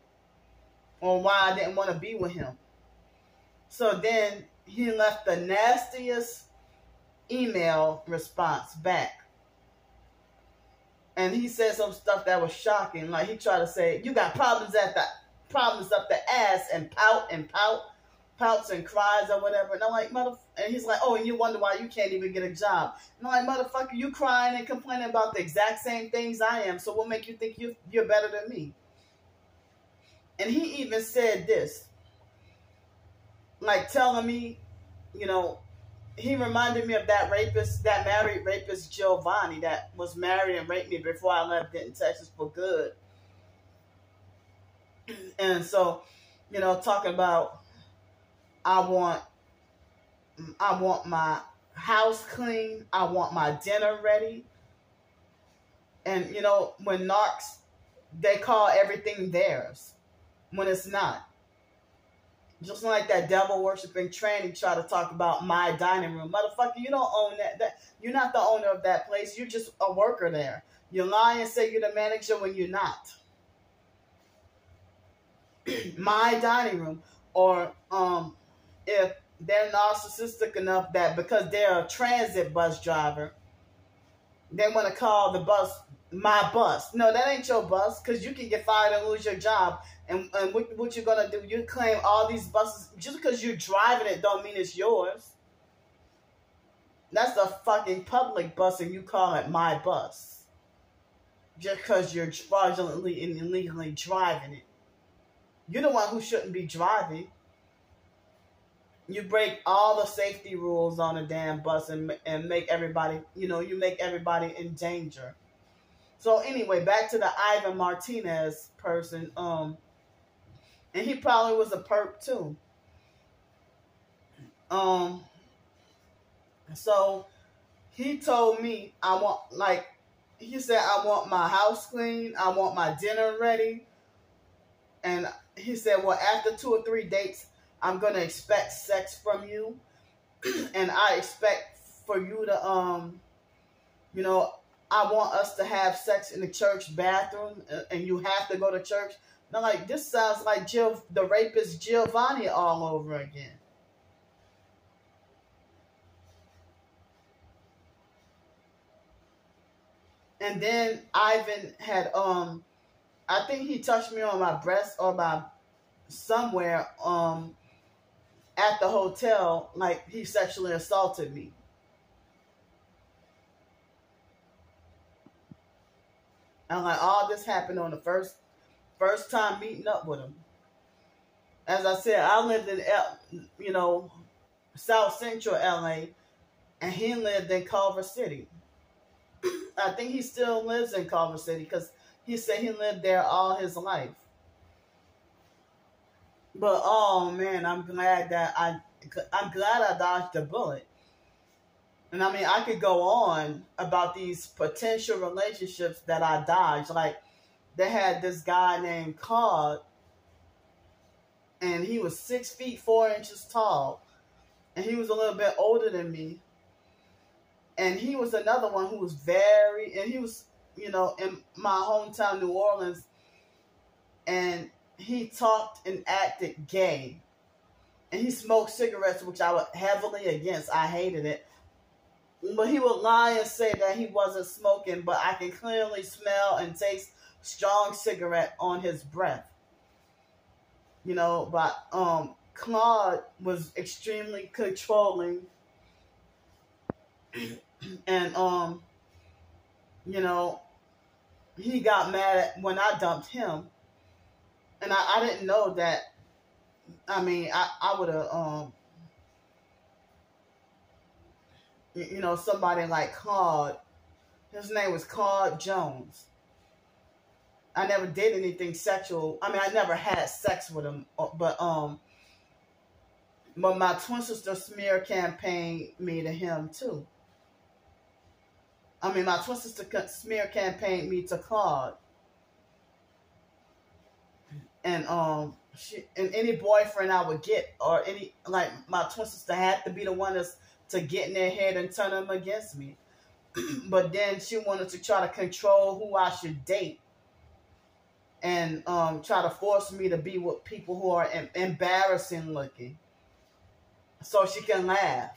or why I didn't want to be with him. So then he left the nastiest email response back. And he said some stuff that was shocking. Like, he tried to say, you got problems up the ass, and pouts and cries or whatever. And I'm like, and he's like, oh, and you wonder why you can't even get a job. And I'm like, motherfucker, you crying and complaining about the exact same things I am, so what make you think you're better than me? And he even said this, like telling me, he reminded me of that married rapist Giovanni that was married and raped me before I left Denton, Texas for good. And so, talking about, I want my house clean. I want my dinner ready. And you know, when narcs, they call everything theirs when it's not. Just like that devil worshiping tranny try to talk about my dining room. Motherfucker, you don't own that. You're not the owner of that place. You're just a worker there. You lie and say you're the manager when you're not. My dining room. Or if they're narcissistic enough that because they're a transit bus driver, they want to call the bus my bus. No, that ain't your bus, because you can get fired and lose your job. And what you're going to do, you claim all these buses. Just because you're driving it don't mean it's yours. That's a fucking public bus and you call it my bus. Just because you're fraudulently and illegally driving it. You're the one who shouldn't be driving. You break all the safety rules on a damn bus and make everybody, you make everybody in danger. So anyway, back to the Ivan Martinez person. And he probably was a perp too. So he told me he said, I want my house clean. I want my dinner ready. And he said, well, after 2 or 3 dates, I'm going to expect sex from you. And I expect for you to, I want us to have sex in the church bathroom and you have to go to church. Now, like, this sounds like the rapist Giovanni all over again. And then Ivan had, I think he touched me on my breast or my somewhere, at the hotel, like he sexually assaulted me. And like all this happened on the first time meeting up with him. As I said, I lived in South Central LA, and he lived in Culver City. I think he still lives in Culver City because he said he lived there all his life. But oh man, I'm glad I dodged the bullet. And I mean, I could go on about these potential relationships that I dodged. Like, they had this guy named Claude, and he was 6 feet 4 inches tall, and he was a little bit older than me. And he was another one who was and he was, in my hometown, New Orleans, and he talked and acted gay. And he smoked cigarettes, which I was heavily against. I hated it. But he would lie and say that he wasn't smoking, but I can clearly smell and taste strong cigarette on his breath. But Claude was extremely controlling. And he got mad when I dumped him. And I didn't know that. I mean, I would have somebody like Claude, his name was Claude Jones. I never did anything sexual. I mean, I never had sex with him, but my twin sister smear campaigned me to him too. I mean, my twin sister smear campaigned me to Claude. And any boyfriend I would get, or my twin sister had to be the one to get in their head and turn them against me. But then she wanted to try to control who I should date, and try to force me to be with people who are embarrassing looking, so she can laugh.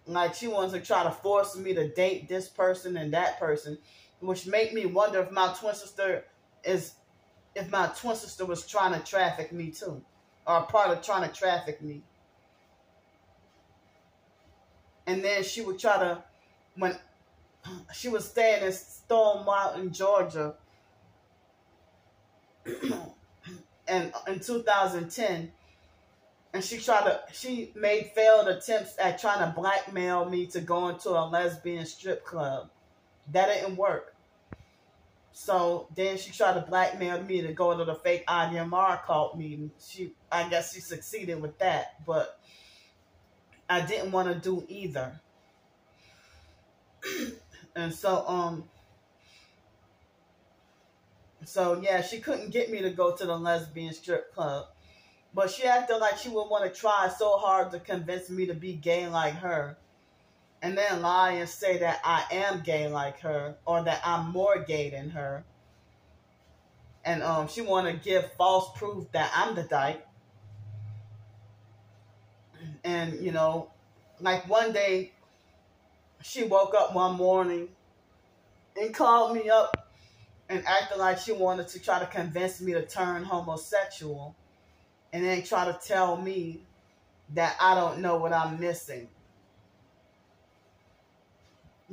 Like, she wants to try to force me to date this person and that person, which make me wonder if my twin sister was trying to traffic me too, or a part of trying to traffic me. And then she would try to, when she was staying in Stone Mountain, Georgia, and in 2010, and she made failed attempts at trying to blackmail me to go into a lesbian strip club. That didn't work. So then she tried to blackmail me to go to the fake IDMR cult meeting. I guess she succeeded with that, but I didn't want to do either. And so yeah, she couldn't get me to go to the lesbian strip club. But she acted like she would want to try so hard to convince me to be gay like her. And then lie and say that I am gay like her, or that I'm more gay than her. And she want to give false proof that I'm the dyke. And, like one day, she woke up one morning and called me up and acted like she wanted to try to convince me to turn homosexual. And then try to tell me that I don't know what I'm missing.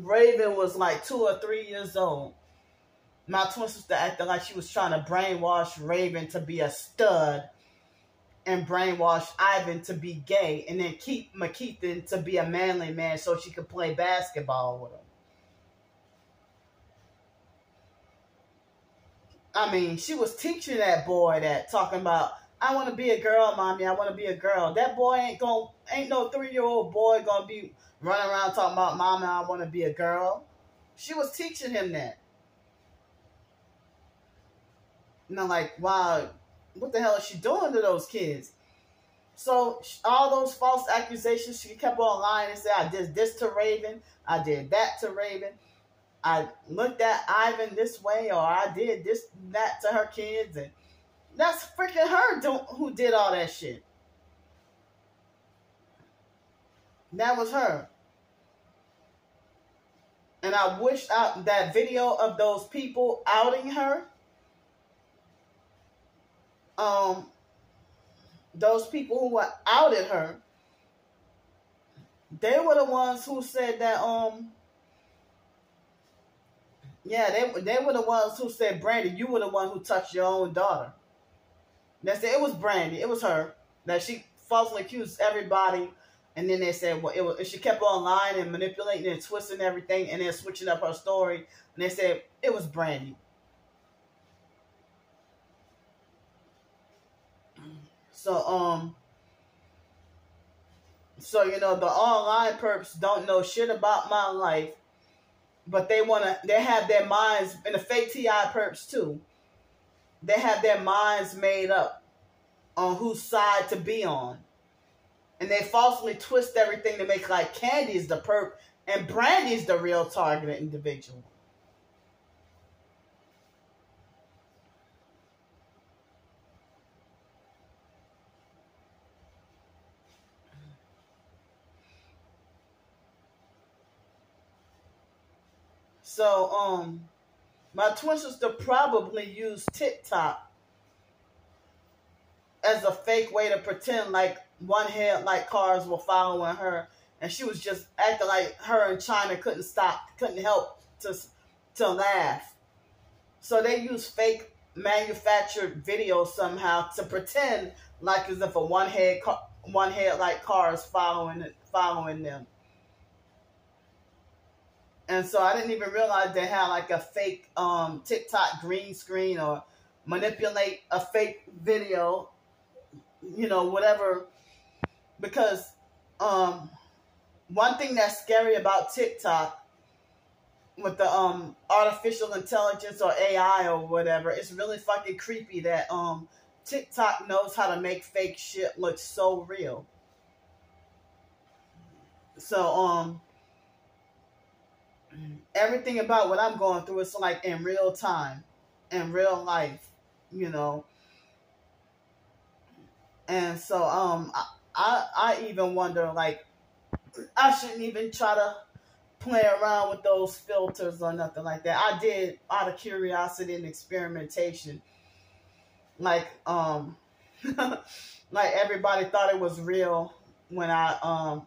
Raven was like 2 or 3 years old. My twin sister acted like she was trying to brainwash Raven to be a stud and brainwash Ivan to be gay, and then keep McKeithen to be a manly man so she could play basketball with him. I mean, she was teaching that boy that, talking about, I want to be a girl, mommy, I want to be a girl. That boy ain't no 3-year-old boy gonna be running around talking about, mama, I want to be a girl. She was teaching him that. Like, wow, what the hell is she doing to those kids? So all those false accusations, she kept on lying and said, I did this to Raven, I did that to Raven, I looked at Ivan this way, or I did this, that to her kids, and that's freaking her who did all that shit. That was her. And I wish that video of those people outing her, those people who outed her, they were the ones who said that, they were the ones who said, Brandy, you were the one who touched your own daughter. They said it was Brandy, it was her, that she falsely accused everybody. And then they said, well, she kept on lying and manipulating and twisting everything and then switching up her story. And they said it was Brandy. So the online perps don't know shit about my life, but they have their minds, and the fake TI perps too, they have their minds made up on whose side to be on. And they falsely twist everything to make like Candy's the perp and Brandy's the real targeted individual. So, my twin sister probably used TikTok as a fake way to pretend like one headlight cars were following her, and she was just acting like her and China couldn't help to laugh. So they used fake manufactured videos somehow to pretend like as if a one headlight car is following them. And so I didn't even realize they had like a fake TikTok green screen or manipulate a fake video, whatever. Because one thing that's scary about TikTok with the artificial intelligence or AI or whatever, it's really fucking creepy that TikTok knows how to make fake shit look so real. So everything about what I'm going through is like in real time, in real life, And so I even wonder, like, I shouldn't even try to play around with those filters or nothing like that. I did out of curiosity and experimentation. Like like everybody thought it was real when I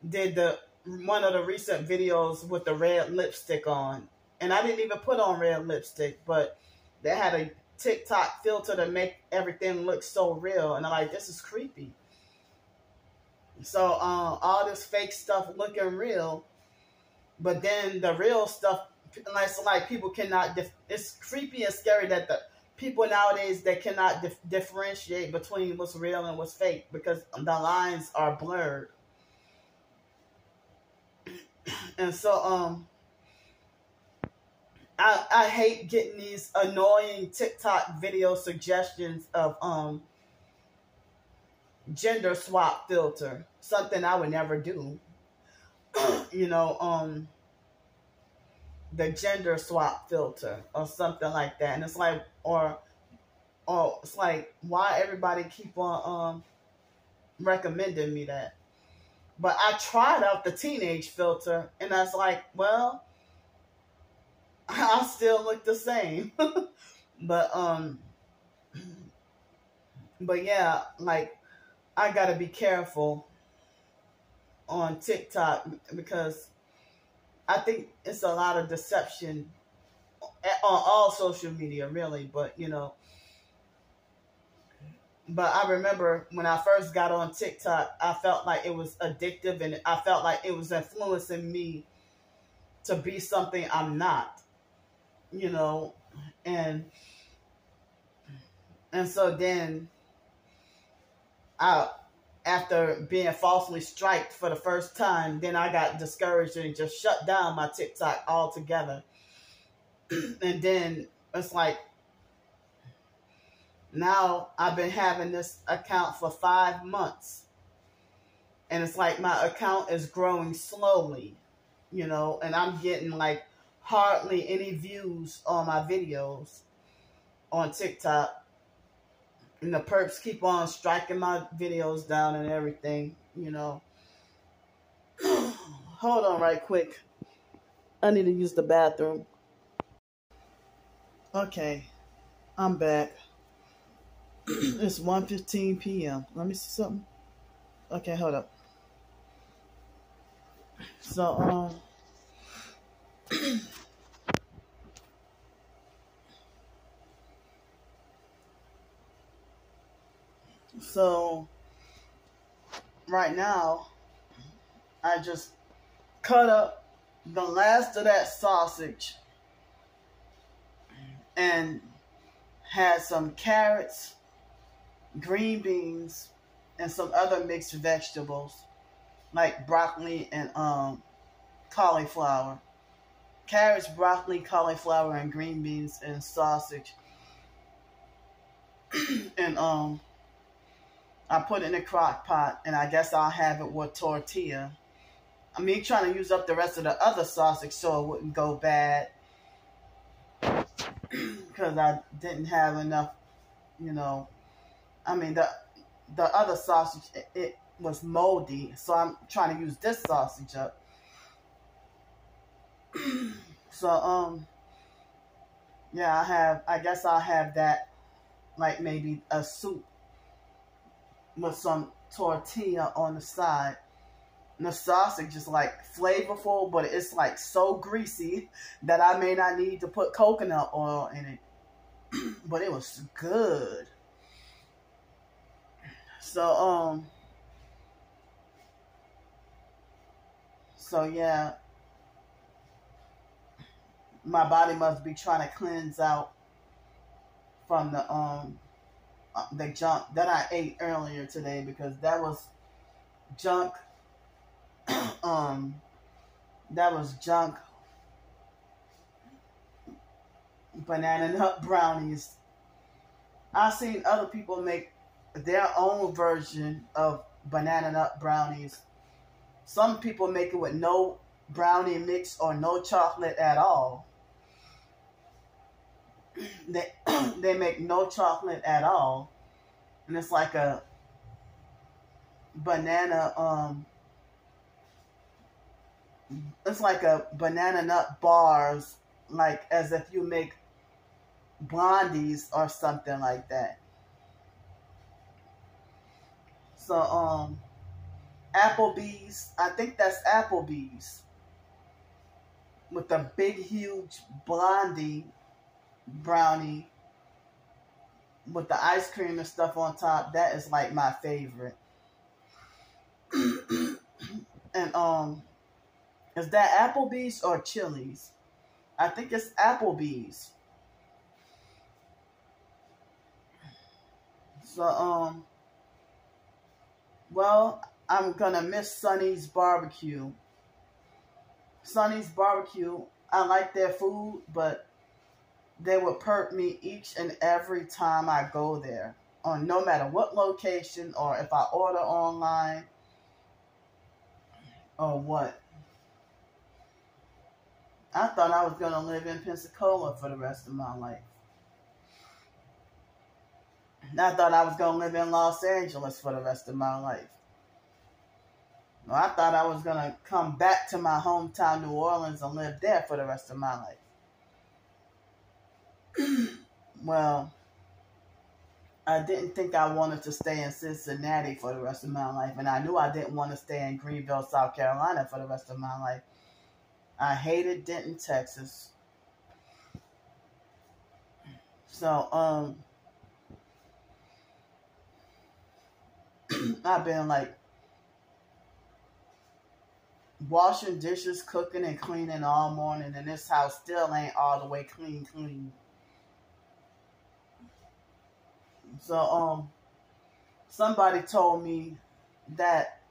did one of the recent videos with the red lipstick on. And I didn't even put on red lipstick, but they had a TikTok filter to make everything look so real. And I'm like, this is creepy. So all this fake stuff looking real, but then the real stuff like people cannot. It's creepy and scary that the people nowadays that cannot differentiate between what's real and what's fake because the lines are blurred. And so I hate getting these annoying TikTok video suggestions of gender swap filter, something I would never do. You know, the gender swap filter or something like that. And it's like, or it's like, why everybody keep on recommending me that? But I tried out the teenage filter and I was like, well, I still look the same. but yeah, like I gotta be careful on TikTok because I think it's a lot of deception on all social media, really. But you know, but I remember when I first got on TikTok, I felt like it was addictive, and I felt like it was influencing me to be something I'm not. You know, and so then I, after being falsely striked for the first time, then I got discouraged and just shut down my TikTok altogether. And then it's like, now I've been having this account for 5 months. And it's like my account is growing slowly, you know, and I'm getting like hardly any views on my videos on TikTok. And the perps keep on striking my videos down and everything, you know. Hold on right quick. I need to use the bathroom. Okay, I'm back. It's 1:15 p.m. Let me see something. Okay, hold up. So, so right now, I just cut up the last of that sausage and had some carrots, green beans, and some other mixed vegetables like broccoli and cauliflower. Carrots, broccoli, cauliflower, and green beans and sausage. And I put it in a crock pot, and I guess I'll have it with tortilla. I mean, trying to use up the rest of the other sausage so it wouldn't go bad. Because I didn't have enough, you know. I mean, the other sausage, it was moldy. So I'm trying to use this sausage up. So, yeah, I guess I'll have that, like maybe a soup with some tortilla on the side. And the sausage is like flavorful, but it's like so greasy that I may not need to put coconut oil in it. But it was good. So yeah, my body must be trying to cleanse out from the junk that I ate earlier today, because that was junk. That was junk banana nut brownies. I've seen other people make their own version of banana nut brownies. Some people make it with no brownie mix or no chocolate at all. They make no chocolate at all, and it's like a banana it's like a banana nut bars, like as if you make blondies or something like that. So Applebee's, I think that's Applebee's, with the big huge blondie brownie with the ice cream and stuff on top. That is like my favorite. And is that Applebee's or Chili's? I think it's Applebee's. So, well, I'm gonna miss Sonny's barbecue. Sonny's barbecue, I like their food, but they would perk me each and every time I go there, on no matter what location or if I order online or what. I thought I was gonna live in Pensacola for the rest of my life. I thought I was gonna live in Los Angeles for the rest of my life. I thought I was going to come back to my hometown, New Orleans, and live there for the rest of my life. Well, I didn't think I wanted to stay in Cincinnati for the rest of my life, and I knew I didn't want to stay in Greenville, South Carolina for the rest of my life. I hated Denton, Texas. So, I've been like washing dishes, cooking, and cleaning all morning, and this house still ain't all the way clean. So, somebody told me that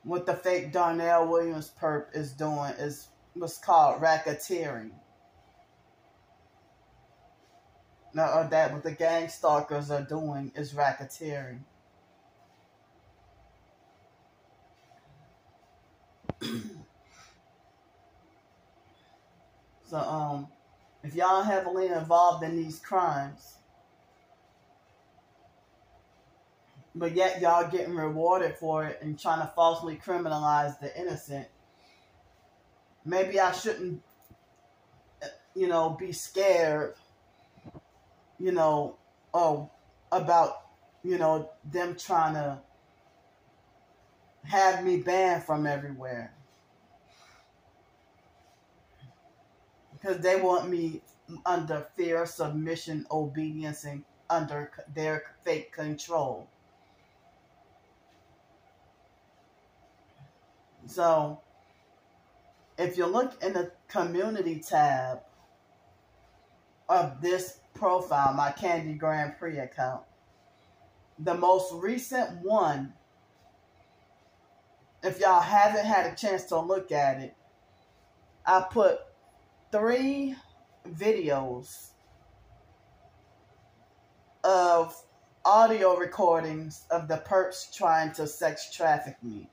what the fake Darnell Williams perp is doing is what's called racketeering. Or that what the gang stalkers are doing is racketeering. So, if y'all heavily involved in these crimes, but yet y'all getting rewarded for it and trying to falsely criminalize the innocent, maybe I shouldn't, be scared, about, them trying to have me banned from everywhere. Because they want me under fear, submission, obedience, and under their fake control. So, if you look in the community tab of this profile, my Candy Grand Prix account, the most recent one, if y'all haven't had a chance to look at it, I put 3 videos of audio recordings of the perps trying to sex traffic me.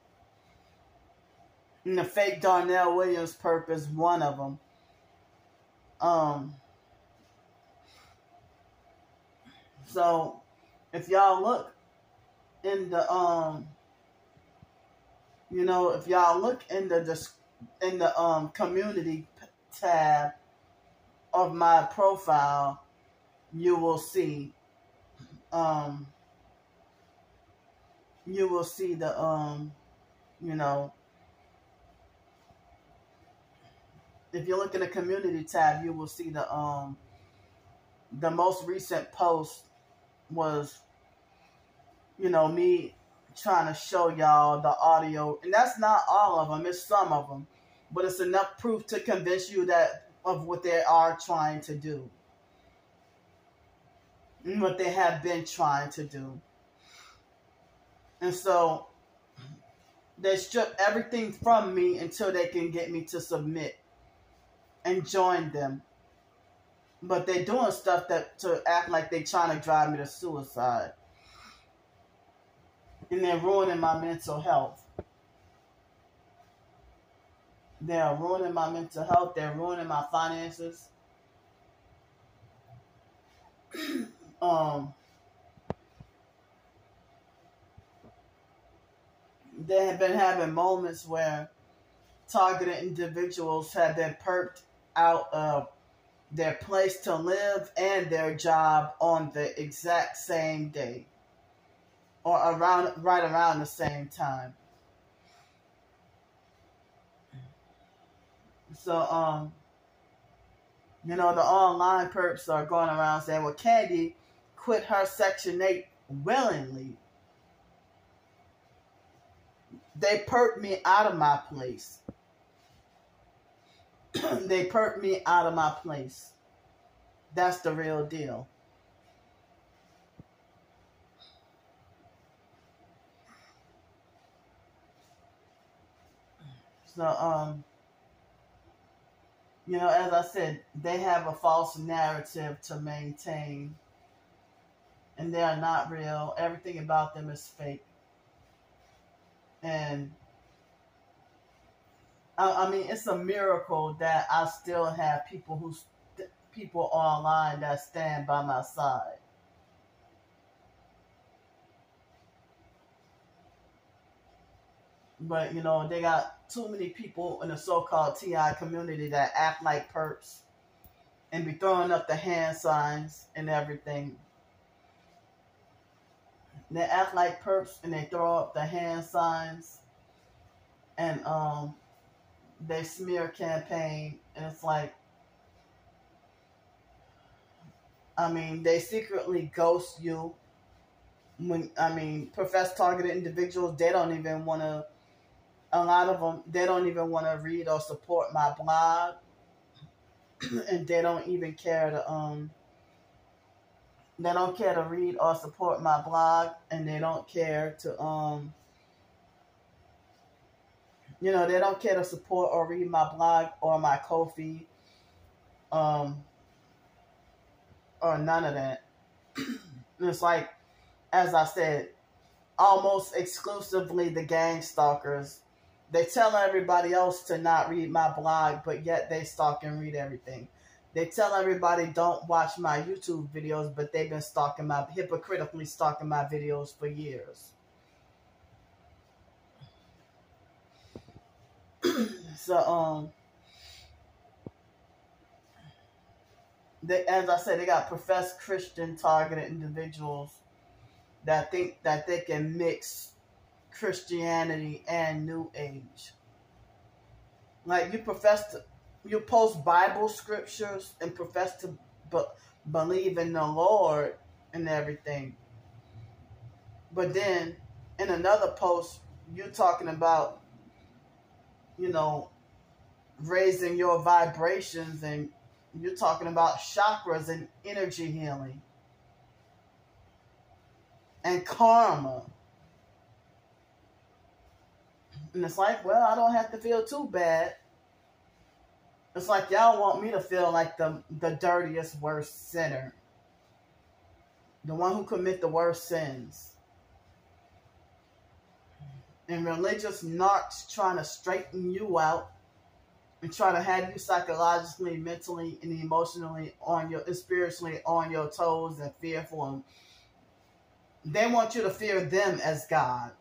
And the fake Darnell Williams perp is one of them. So if y'all look in the if y'all look in the community tab of my profile, you will see the if you look in the community tab, you will see the most recent post was me trying to show y'all the audio, and that's not all of them, it's some of them, but it's enough proof to convince you that of what they are trying to do, and what they have been trying to do. And so they strip everything from me until they can get me to submit and join them. But they're doing stuff to act like they're trying to drive me to suicide. And they're ruining my mental health. They're ruining my mental health. They're ruining my finances. They have been having moments where targeted individuals have been perked out of their place to live and their job on the exact same day, or right around the same time. So, the online perps are going around saying, well, Candy quit her Section 8 willingly. They perked me out of my place. They perked me out of my place. That's the real deal. So, as I said, they have a false narrative to maintain, and they are not real. Everything about them is fake. And I mean, it's a miracle that I still have people online that stand by my side. But they got too many people in the so-called TI community that act like perps and be throwing up the hand signs and everything. They act like perps and they throw up the hand signs and they smear campaign, and it's like, I mean, they secretly ghost you. Profess targeted individuals, they don't even want to. A lot of them, they don't even want to read or support my blog, and they don't even care to They don't care to read or support my blog, and they don't care to they don't care to support or read my blog or my Ko-fi, or none of that. It's like, as I said, almost exclusively the gang stalkers. They tell everybody else to not read my blog, but yet they stalk and read everything. They tell everybody don't watch my YouTube videos, but they've been hypocritically stalking my videos for years. So, as I said, they got professed Christian targeted individuals that think that they can mix Christianity and New Age. Like, you post Bible scriptures and profess to believe in the Lord and everything. But then in another post, you're talking about, raising your vibrations, and you're talking about chakras and energy healing and karma. And it's like, well, I don't have to feel too bad. It's like y'all want me to feel like the dirtiest, worst sinner. The one who commit the worst sins. And religious narcs trying to straighten you out and try to have you psychologically, mentally, and emotionally and spiritually on your toes and fearful. And they want you to fear them as God.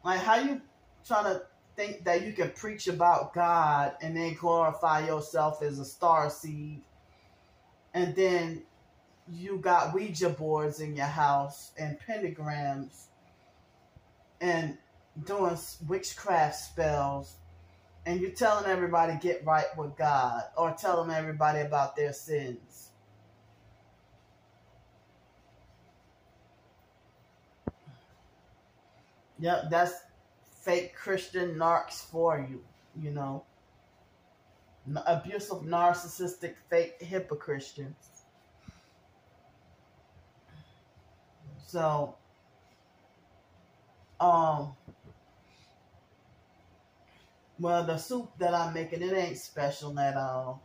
Like, how you trying to think that you can preach about God and then glorify yourself as a star seed, and then you got Ouija boards in your house and pentagrams and doing witchcraft spells, and you're telling everybody get right with God or telling everybody about their sins. Yep, that's fake Christian narcs for you, abusive, narcissistic, fake hypocristians. So, well, the soup that I'm making, it ain't special at all,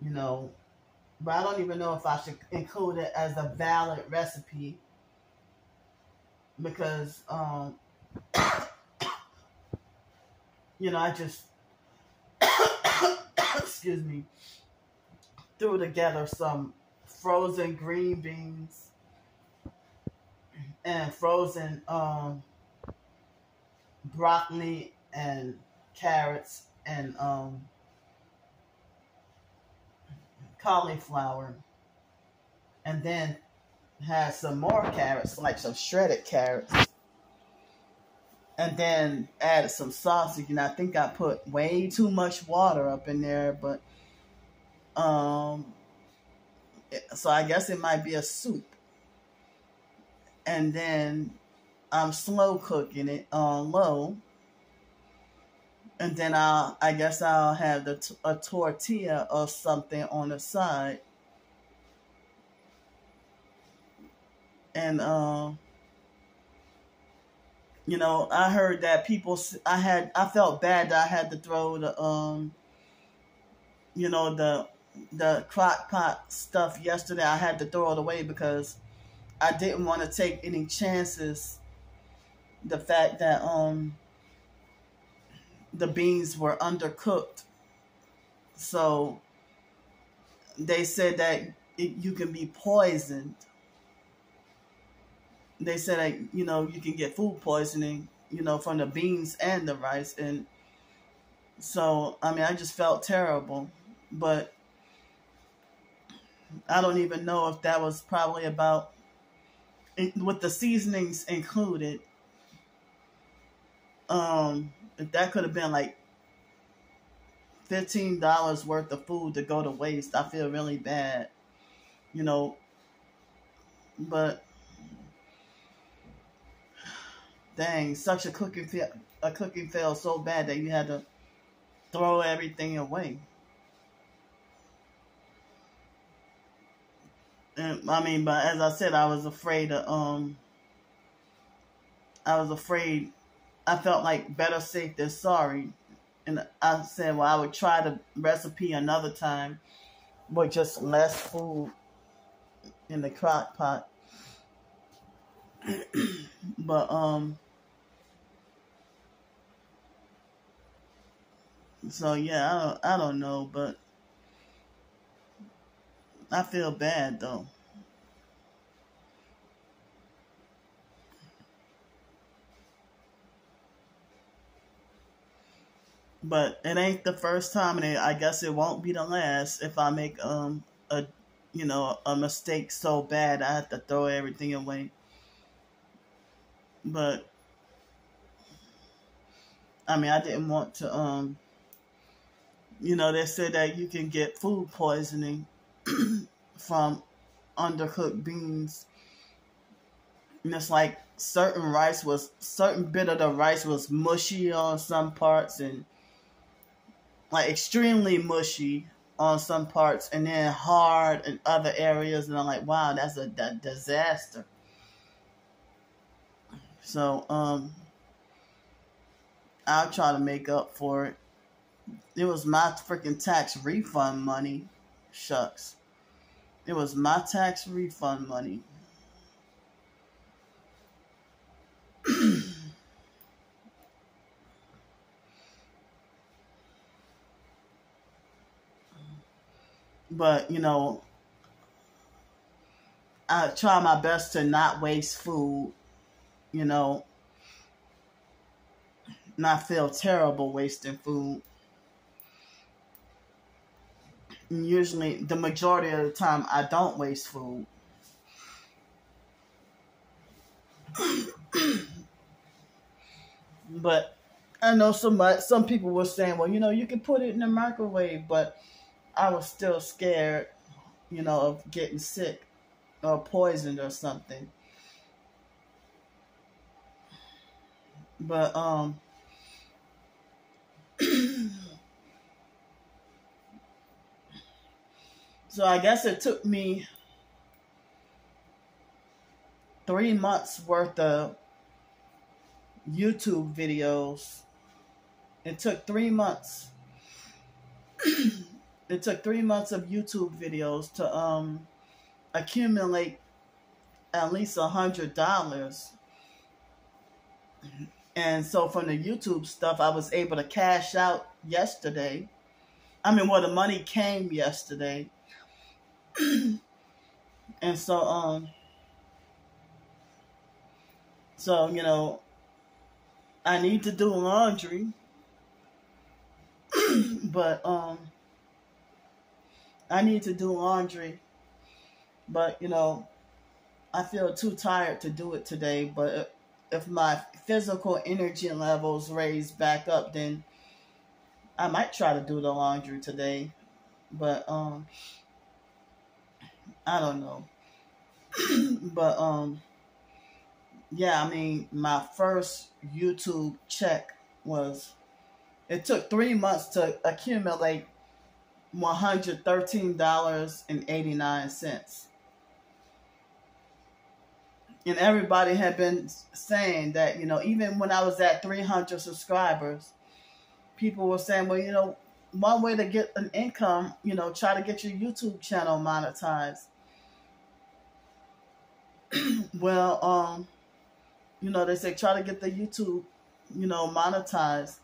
but I don't even know if I should include it as a valid recipe, because, I just, excuse me, threw together some frozen green beans and frozen broccoli and carrots and cauliflower, and then had some more carrots, like some shredded carrots, and then added some sausage. And I think I put way too much water up in there, but so I guess it might be a soup. And then I'm slow cooking it on low. And then I guess I'll have a tortilla or something on the side. And you know, I heard that I felt bad that I had to throw you know, the crock pot stuff yesterday. I had to throw it away because I didn't want to take any chances. The fact that the beans were undercooked. So they said that you can be poisoned. They said that, you know, you can get food poisoning, you know, from the beans and the rice. And so, I mean, I just felt terrible. But I don't even know if that was probably about, with the seasonings included, if that could have been like $15 worth of food to go to waste. I feel really bad, you know, but dang, such a cooking fail so bad that you had to throw everything away. And I mean, but as I said, I was afraid of I felt like better safe than sorry. And I said, well, I would try the recipe another time with just less food in the crock pot. But so yeah, I don't know, but I feel bad though. But it ain't the first time, and I guess it won't be the last if I make a you know, a mistake so bad I have to throw everything away. But I mean, I didn't want to you know, they said that you can get food poisoning from undercooked beans. And it's like certain bit of the rice was mushy on some parts, and like extremely mushy on some parts, and then hard in other areas. And I'm like, wow, that's a disaster. So I'll try to make up for it. It was my freaking tax refund money. Shucks. It was my tax refund money. But, you know, I try my best to not waste food, you know, not feel terrible wasting food. And usually, the majority of the time, I don't waste food. But I know some people were saying, well, you know, you can put it in the microwave, but I was still scared, you know, of getting sick or poisoned or something. But so I guess it took me 3 months worth of YouTube videos. It took 3 months. It took 3 months of YouTube videos to accumulate at least $100. And so from the YouTube stuff, I was able to cash out yesterday. I mean, well, the money came yesterday. And so you know, I need to do laundry. But I need to do laundry. But, you know, I feel too tired to do it today. But if my physical energy levels raise back up, then I might try to do the laundry today. But I don't know. But yeah, I mean, my first YouTube check was It took 3 months to accumulate $113.89. And everybody had been saying that, even when I was at 300 subscribers, people were saying, well, one way to get an income, try to get your YouTube channel monetized. Well, they say try to get the YouTube, monetized.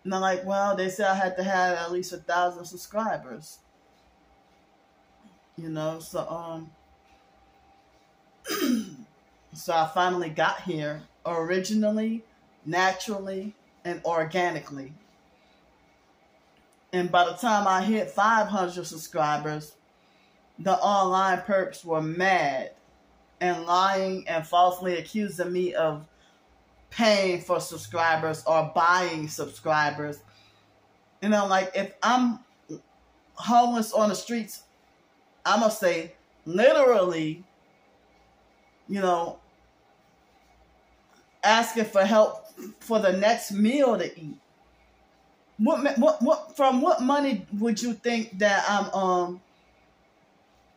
And I'm like, well, they said I had to have at least 1,000 subscribers. So so I finally got here originally, naturally, and organically. And by the time I hit 500 subscribers, the online perps were mad and lying and falsely accusing me of paying for subscribers or buying subscribers. Like, if I'm homeless on the streets, I'm going to say literally, asking for help for the next meal to eat. From what money would you think that I'm,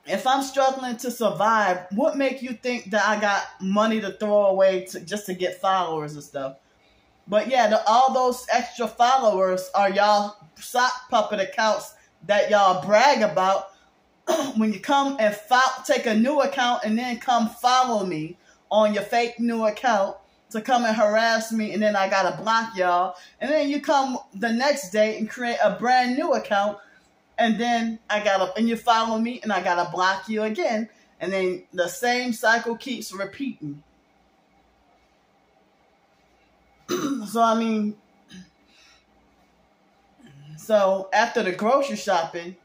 if I'm struggling to survive, what make you think that I got money to throw away just to get followers and stuff? But yeah, all those extra followers are y'all sock puppet accounts that y'all brag about when you come and take a new account and then come follow me on your fake new account to come and harass me, and then I gotta block y'all. And then you come the next day and create a brand new account, and then and you follow me and I gotta block you again. And then the same cycle keeps repeating. So after the grocery shopping,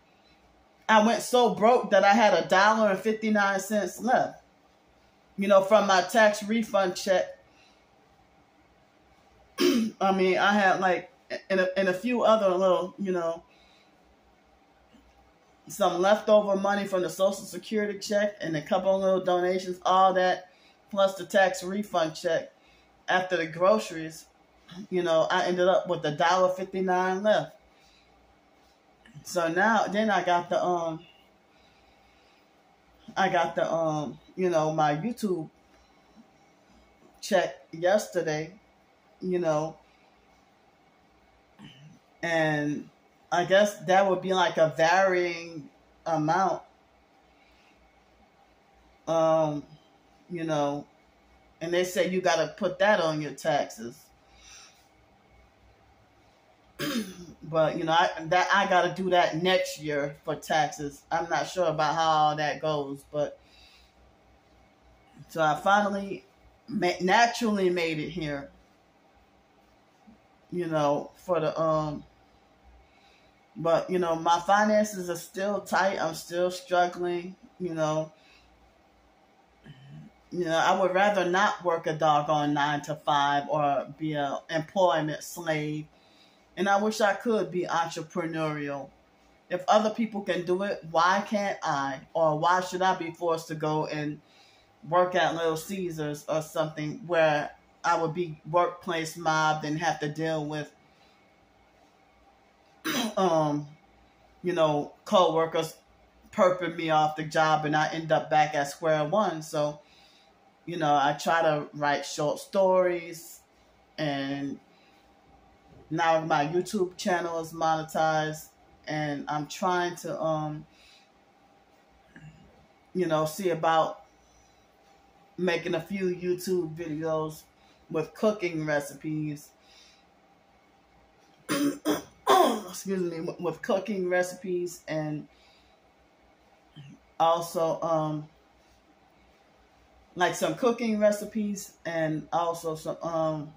I went so broke that I had $1.59 left, from my tax refund check. I had and a few other little, some leftover money from the Social Security check and a couple of little donations, all that, plus the tax refund check. After the groceries, I ended up with $1.59 left. So then I got the my YouTube check yesterday, and I guess that would be like a varying amount, and they say you got to put that on your taxes. But I got to do that next year for taxes. I'm not sure about how all that goes, but so I finally naturally made it here. For the but my finances are still tight. I'm still struggling. I would rather not work a doggone 9 to 5 or be an employment slave. And I wish I could be entrepreneurial. If other people can do it, why can't I? Or why should I be forced to go and work at Little Caesars or something where I would be workplace mobbed and have to deal with, co-workers perping me off the job, and I end up back at square one. So, I try to write short stories, and now my YouTube channel is monetized, and I'm trying to, see about making a few YouTube videos with cooking recipes. Excuse me, with cooking recipes, and also like some cooking recipes, and also some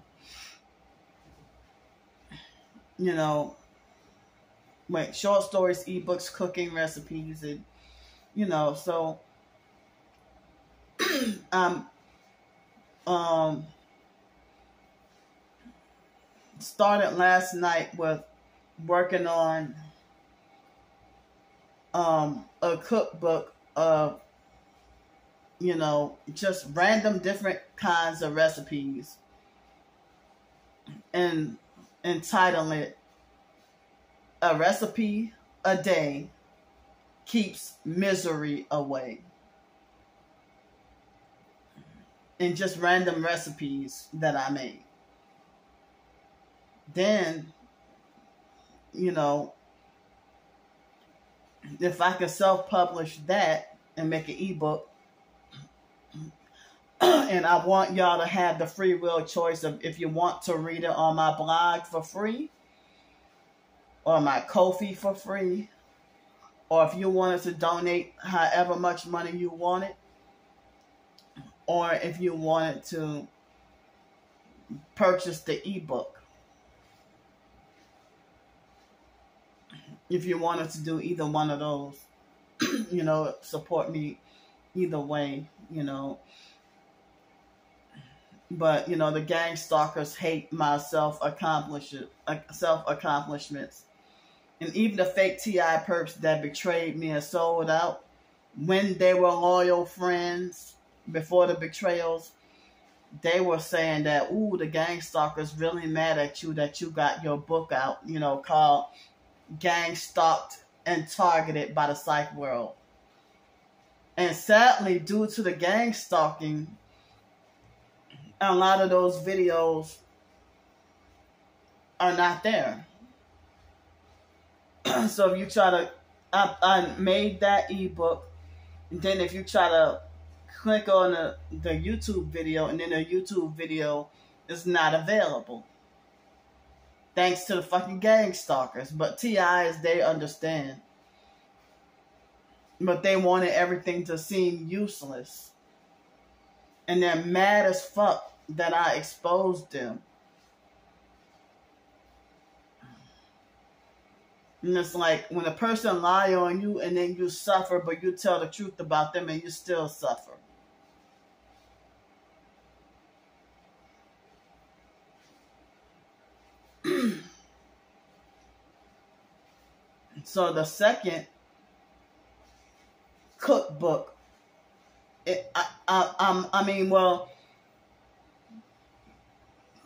short stories, ebooks, cooking recipes, and so I'm started last night with working on a cookbook of just random different kinds of recipes, and entitle it a recipe a day keeps misery away. And just random recipes that I made. Then, you know, if I could self-publish that and make an ebook, and I want y'all to have the free will choice of if you want to read it on my blog for free, or my Ko-fi for free, or if you wanted to donate however much money you wanted, or if you wanted to purchase the ebook. If you wanted to do either one of those, you know, support me either way, you know. But, you know, the gang stalkers hate my self-accomplishments. And even the fake T.I. perps that betrayed me and sold out, when they were loyal friends before the betrayals, they were saying that, ooh, the gang stalker's really mad at you that you got your book out, you know, called Gang Stalked and Targeted by the Psych World. And sadly, due to the gang stalking, a lot of those videos are not there. So if you try to, I made that ebook, and then if you try to click on the YouTube video, and then the YouTube video is not available. Thanks to the fucking gang stalkers. But TIs, they understand. But they wanted everything to seem useless. And they're mad as fuck that I exposed them. And it's like when a person lie on you and then you suffer, but you tell the truth about them and you still suffer. So the second cookbook,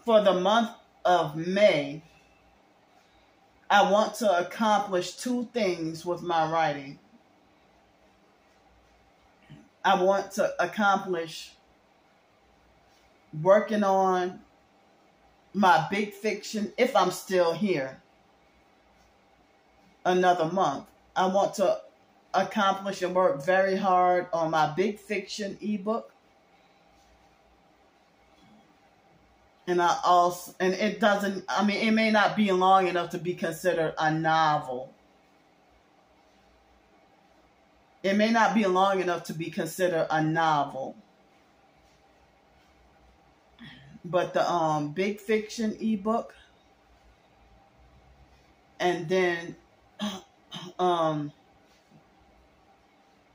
for the month of May, I want to accomplish 2 things with my writing. I want to accomplish working on my big fiction, if I'm still here, another month. I want to accomplish and work very hard on my big fiction ebook. And it doesn't, it may not be long enough to be considered a novel. It may not be long enough to be considered a novel. But the big fiction ebook, and then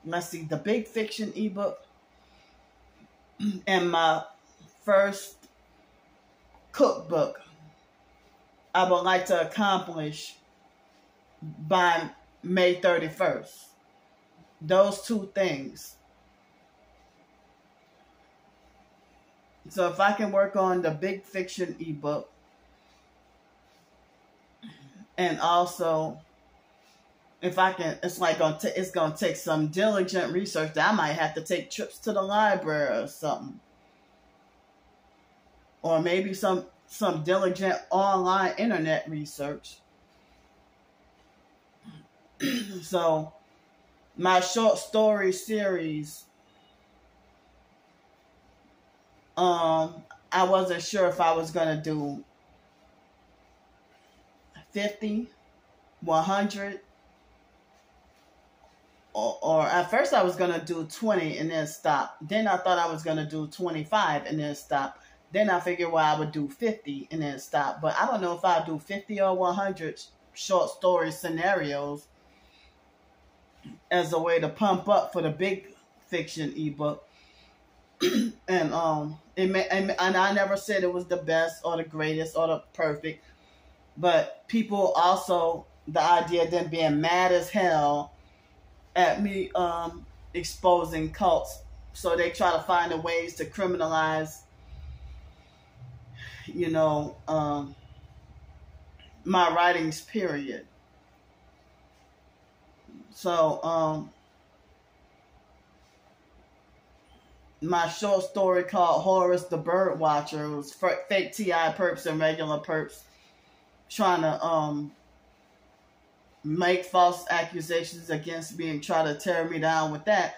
let's see, the big fiction ebook and my first cookbook, I would like to accomplish by May 31st. Those 2 things. So if I can work on the big fiction ebook, and also if I can, it's going to take some diligent research that I might have to take trips to the library or something. Or maybe some diligent online internet research. So my short story series, I wasn't sure if I was going to do 50, 100, or at first I was going to do 20 and then stop. Then I thought I was going to do 25 and then stop. Then I figured, well, I would do 50 and then stop. But I don't know if I'll do 50 or 100 short story scenarios as a way to pump up for the big fiction ebook. And I never said it was the best or the greatest or the perfect. But people also, the idea of them being mad as hell at me exposing cults. So they try to find the ways to criminalize, my writings, period. So my short story called Horace the Bird Watcher, it was fake TI perps and regular perps trying to make false accusations against me and try to tear me down with that.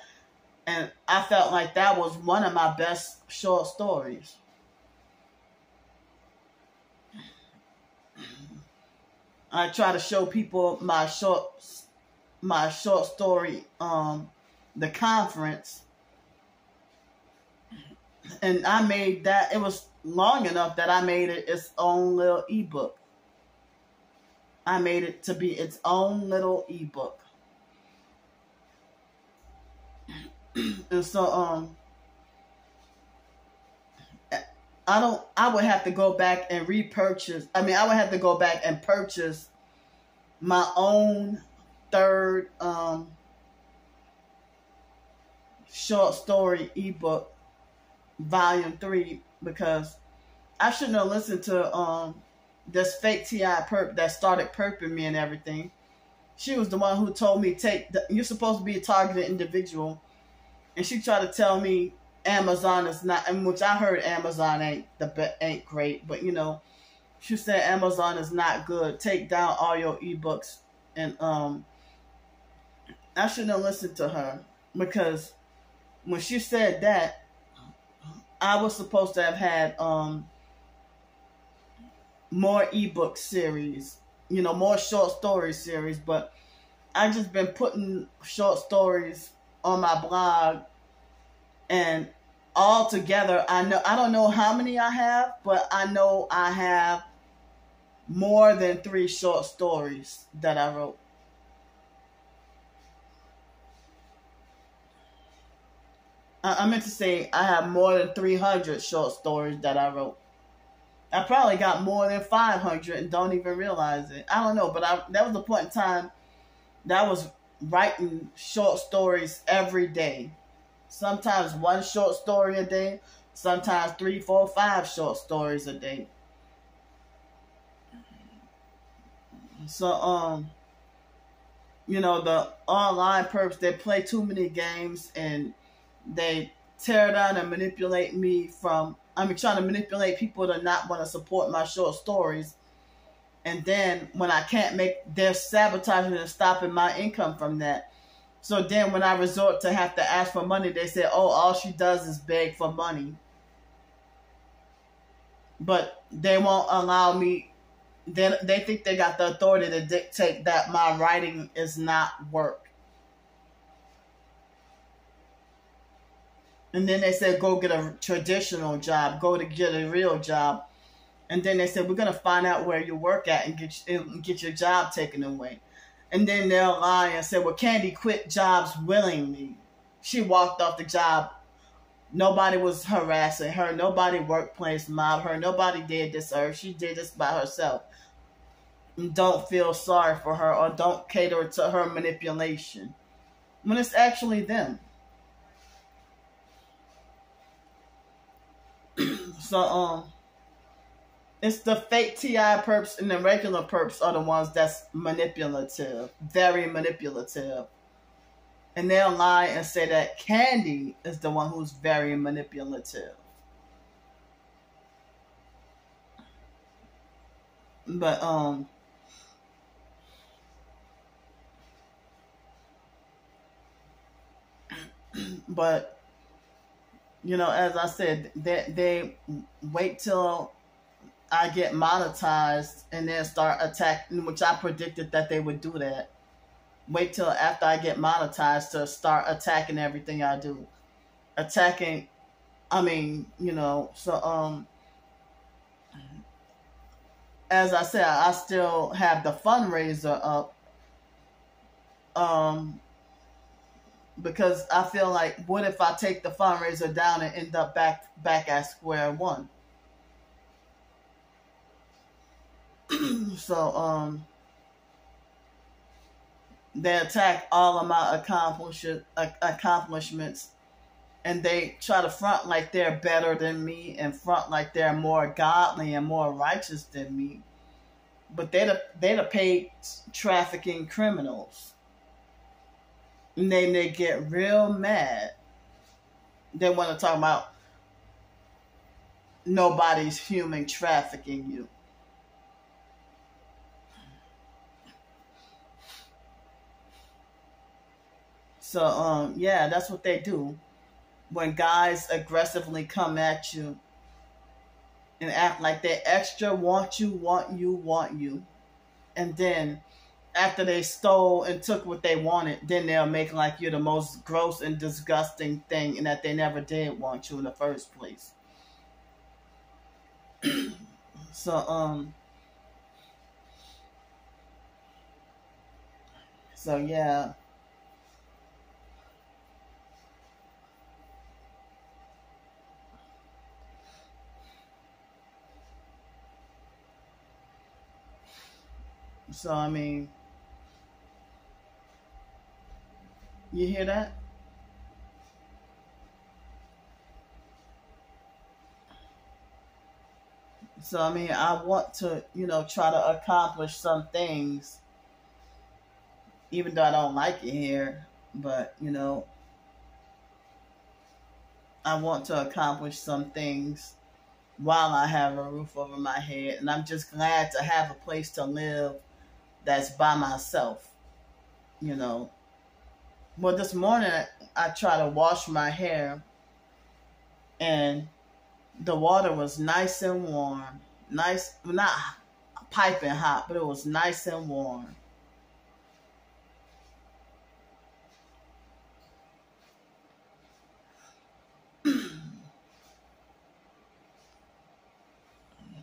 And I felt like that was one of my best short stories. I try to show people my short story, The Conference. And I made that, it was long enough that I made it its own little ebook. I made it to be its own little ebook. And so I would have to go back and repurchase. I would have to go back and purchase my own third short story ebook, volume 3, because I shouldn't have listened to this fake TI perp that started perping me and everything. She was the one who told me, you're supposed to be a targeted individual. And she tried to tell me Amazon is not, and which I heard Amazon ain't great, but you know, she said Amazon is not good. Take down all your ebooks. And I shouldn't have listened to her, because when she said that, I was supposed to have had more ebook series, you know, more short story series, but I've just been putting short stories on my blog, and all together, I don't know how many I have, but I know I have more than 3 short stories that I wrote. I meant to say I have more than 300 short stories that I wrote. I probably got more than 500 and don't even realize it. I don't know, but there was a point in time that I was writing short stories every day. Sometimes 1 short story a day, sometimes 3, 4, 5 short stories a day. So, you know, the online perps, they play too many games and they tear down and manipulate me trying to manipulate people to not want to support my short stories. And then when I can't they're sabotaging and stopping my income from that. So then when I resort to have to ask for money, they say, oh, all she does is beg for money. But they won't allow me. They think they got the authority to dictate that my writing is not work. And then they said, go get a traditional job, go to get a real job. And then they said, we're going to find out where you work at and get your job taken away. And then they'll lie and say, well, Candy quit jobs willingly. She walked off the job. Nobody was harassing her. Nobody workplace mobbed her. Nobody did this to her. She did this by herself. And don't feel sorry for her or don't cater to her manipulation, when it's actually them. So, it's the fake TI perps and the regular perps are the ones that's manipulative, very manipulative. And they'll lie and say that Candy is the one who's very manipulative. But you know, as I said, they wait till I get monetized and then start attacking, which I predicted that they would do that. Wait till after I get monetized to start attacking everything I do. Attacking, you know, so, as I said, I still have the fundraiser up. Because I feel like, what if I take the fundraiser down and end up back at square one? So, they attack all of my accomplishments, and they try to front like they're better than me and front like they're more godly and more righteous than me. But they're the paid trafficking criminals. And then they get real mad. They want to talk about nobody's human trafficking you. So, yeah, that's what they do. When guys aggressively come at you and act like they extra want you. And then after they stole and took what they wanted, then they'll make like you're the most gross and disgusting thing and that they never did want you in the first place. So, yeah. So, I mean, you hear that? So, I mean, I want to, try to accomplish some things, even though I don't like it here. But, I want to accomplish some things while I have a roof over my head. And I'm just glad to have a place to live that's by myself, Well, this morning I tried to wash my hair and the water was nice and warm. Nice, not piping hot, but it was nice and warm.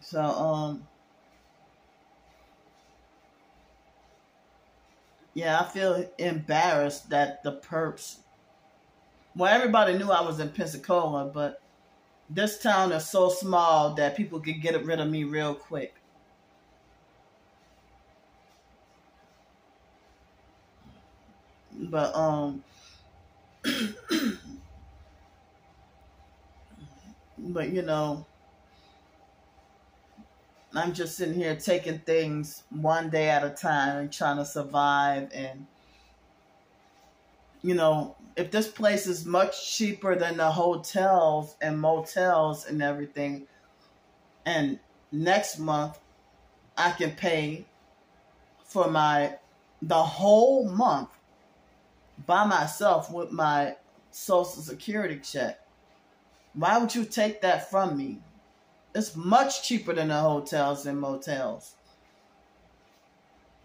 So, yeah, I feel embarrassed that the perps. Well, everybody knew I was in Pensacola, but this town is so small that people could get rid of me real quick. But but I'm just sitting here taking things one day at a time and trying to survive. And if this place is much cheaper than the hotels and motels and everything, and next month I can pay for the whole month by myself with my Social Security check. Why would you take that from me? It's much cheaper than the hotels and motels.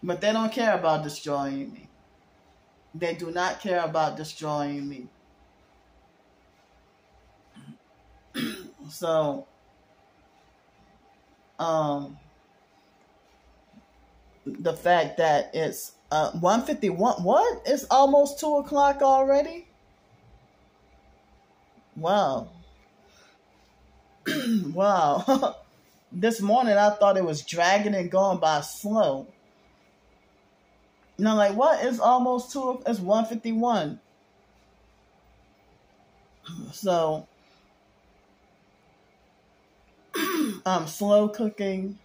But they don't care about destroying me. They do not care about destroying me. So, the fact that it's 1:51, what? It's almost 2 o'clock already? Wow. Wow. This morning I thought it was dragging and going by slow. Like what? It's almost 2, it's 1:51. So I'm slow cooking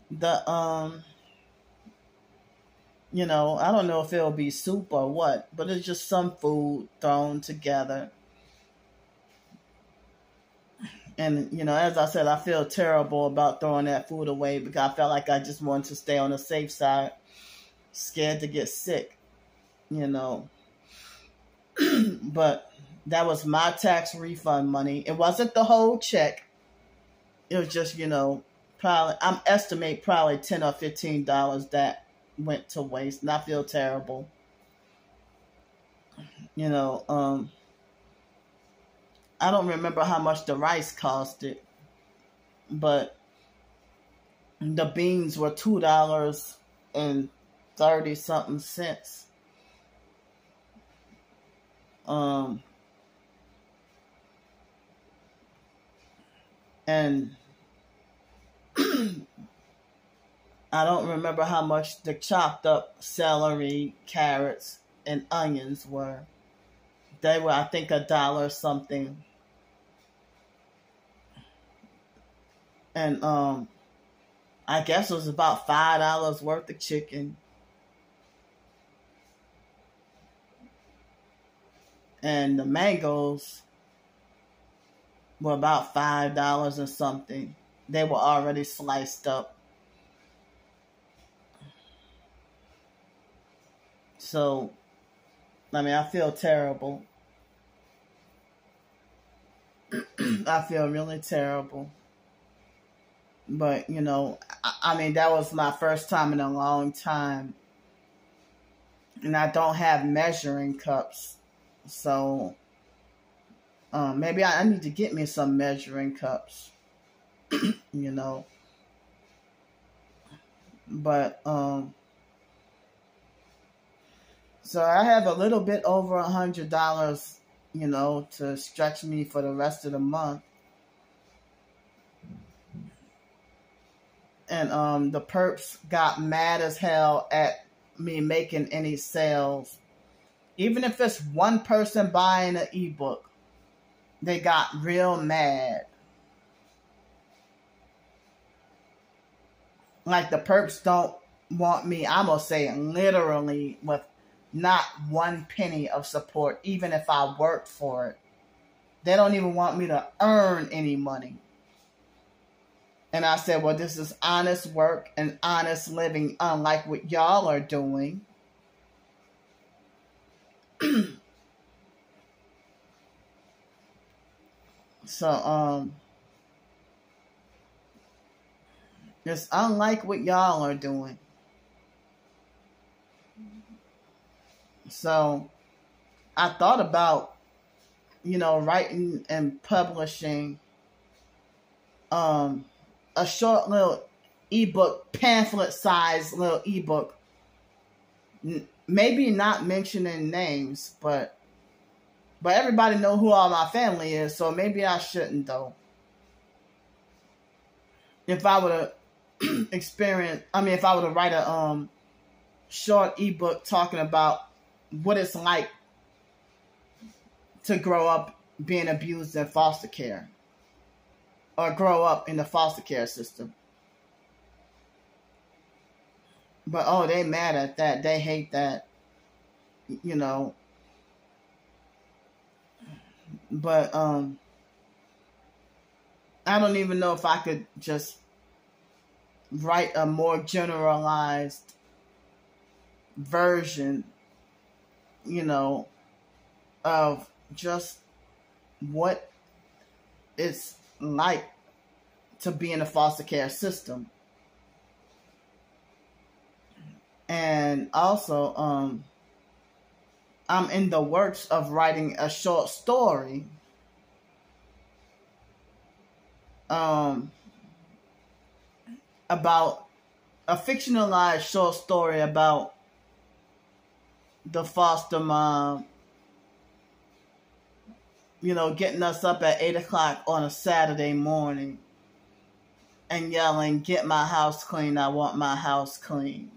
the I don't know if it'll be soup or what, but it's just some food thrown together. And, as I said, I feel terrible about throwing that food away because I felt like I just wanted to stay on the safe side, scared to get sick, But that was my tax refund money. It wasn't the whole check. It was just, probably, I'm estimate probably $10 or $15 that went to waste. And I feel terrible. I don't remember how much the rice costed, but the beans were $2.30-something. And I don't remember how much the chopped up celery, carrots, and onions were. They were, I think, $1 something. And I guess it was about $5 worth of chicken. And the mangoes were about $5 or something. They were already sliced up. So, I mean, I feel terrible. I feel really terrible. But, you know, I mean, that was my first time in a long time. And I don't have measuring cups. So, maybe I need to get me some measuring cups. You know. But, so I have a little bit over $100, you know, to stretch me for the rest of the month. And the perps got mad as hell at me making any sales. Even if it's one person buying an ebook, they got real mad. Like the perps don't want me, I'm going to say literally, with not one penny of support, even if I worked for it. They don't even want me to earn any money. And I said, well, this is honest work and honest living, unlike what y'all are doing. So, it's unlike what y'all are doing. So, I thought about, you know, writing and publishing, a short little ebook, pamphlet size little ebook. Maybe not mentioning names, but everybody know who all my family is, so maybe I shouldn't though. If I were to if I were to write a short ebook talking about what it's like to grow up being abused in foster care. Or grow up in the foster care system. But, oh, they mad at that. They hate that. You know. But, I don't even know if I could just write a more generalized version, you know, of just what it's like to be in the foster care system. And also, I'm in the works of writing a short story about a fictionalized short story about the foster mom, you know, getting us up at 8 o'clock on a Saturday morning and yelling, "Get my house clean, I want my house clean."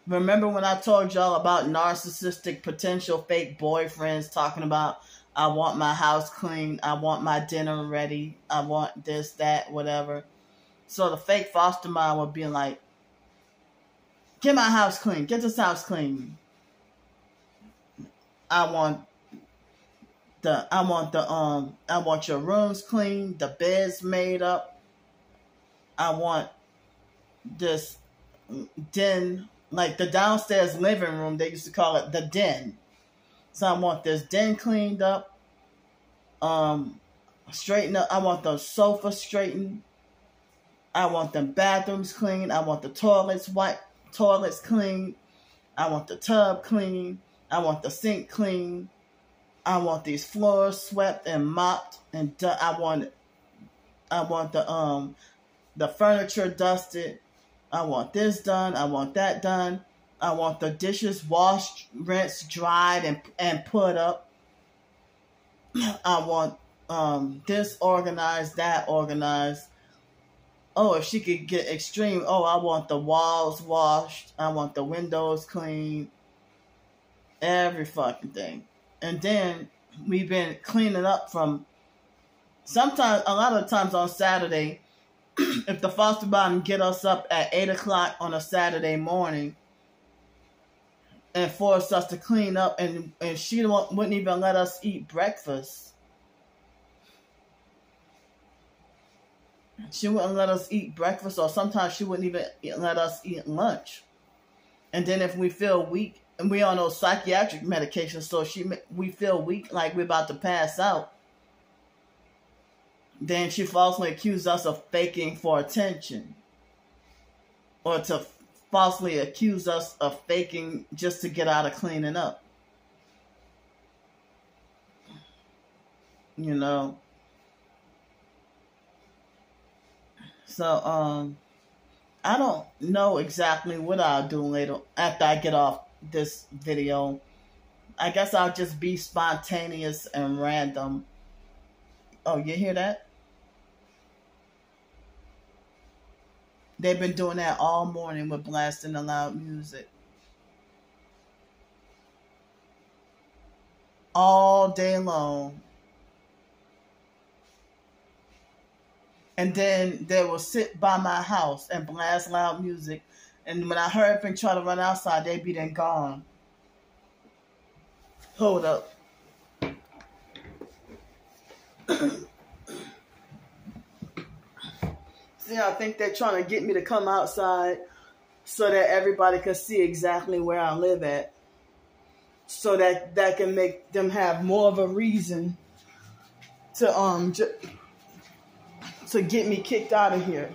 Remember when I told y'all about narcissistic potential fake boyfriends talking about, "I want my house clean, I want my dinner ready, I want this, that, whatever." So the fake foster mom would be like, "Get my house clean, get this house clean. I want your rooms clean, the beds made up. I want this den, like the downstairs living room, they used to call it the den. So I want this den cleaned up, straightened up. I want the sofa straightened. I want the bathrooms clean. I want the toilets clean. I want the tub clean. I want the sink clean. I want these floors swept and mopped and I want the furniture dusted. I want this done. I want that done. I want the dishes washed, rinsed, dried, and put up. I want this organized, that organized. Oh, if she could get extreme, oh, I want the walls washed. I want the windows clean. Every fucking thing. And then we've been cleaning up from sometimes, a lot of times on Saturday, if the foster mom get us up at 8 o'clock on a Saturday morning, and forced us to clean up, and she wouldn't even let us eat breakfast. She wouldn't let us eat breakfast, or sometimes she wouldn't even let us eat lunch. And then if we feel weak, and we on those psychiatric medications, so we feel weak, like we're about to pass out, then she falsely accused us of faking for attention, or to falsely accuse us of faking just to get out of cleaning up. You know. So, I don't know exactly what I'll do later after I get off this video. I guess I'll just be spontaneous and random. Oh, you hear that? They've been doing that all morning with blasting the loud music. All day long. And then they will sit by my house and blast loud music. And when I hurry up and try to run outside, they be then gone. Hold up. See, I think they're trying to get me to come outside so that everybody can see exactly where I live at. So that can make them have more of a reason to get me kicked out of here.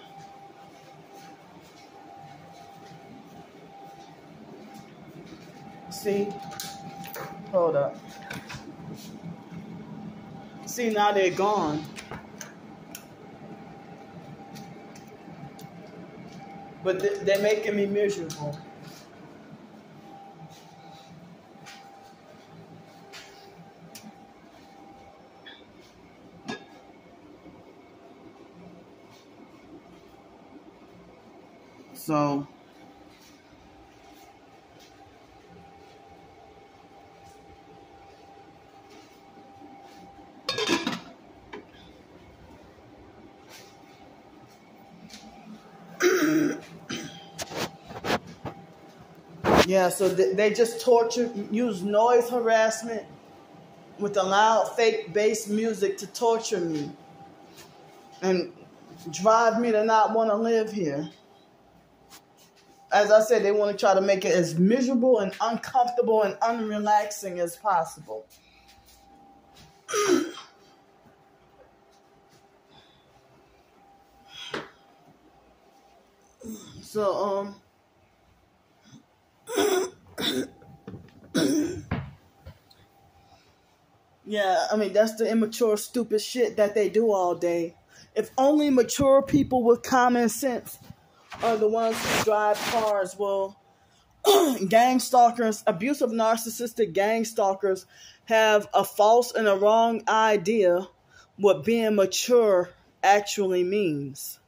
See? Hold up. See, now they're gone. But they're making me miserable. So, yeah, so they just use noise harassment with the loud fake bass music to torture me and drive me to not want to live here. As I said, they want to try to make it as miserable and uncomfortable and unrelaxing as possible. So, yeah, I mean, that's the immature, stupid shit that they do all day. If only mature people with common sense are the ones who drive cars. Well, gang stalkers, abusive narcissistic gang stalkers have a false and a wrong idea what being mature actually means.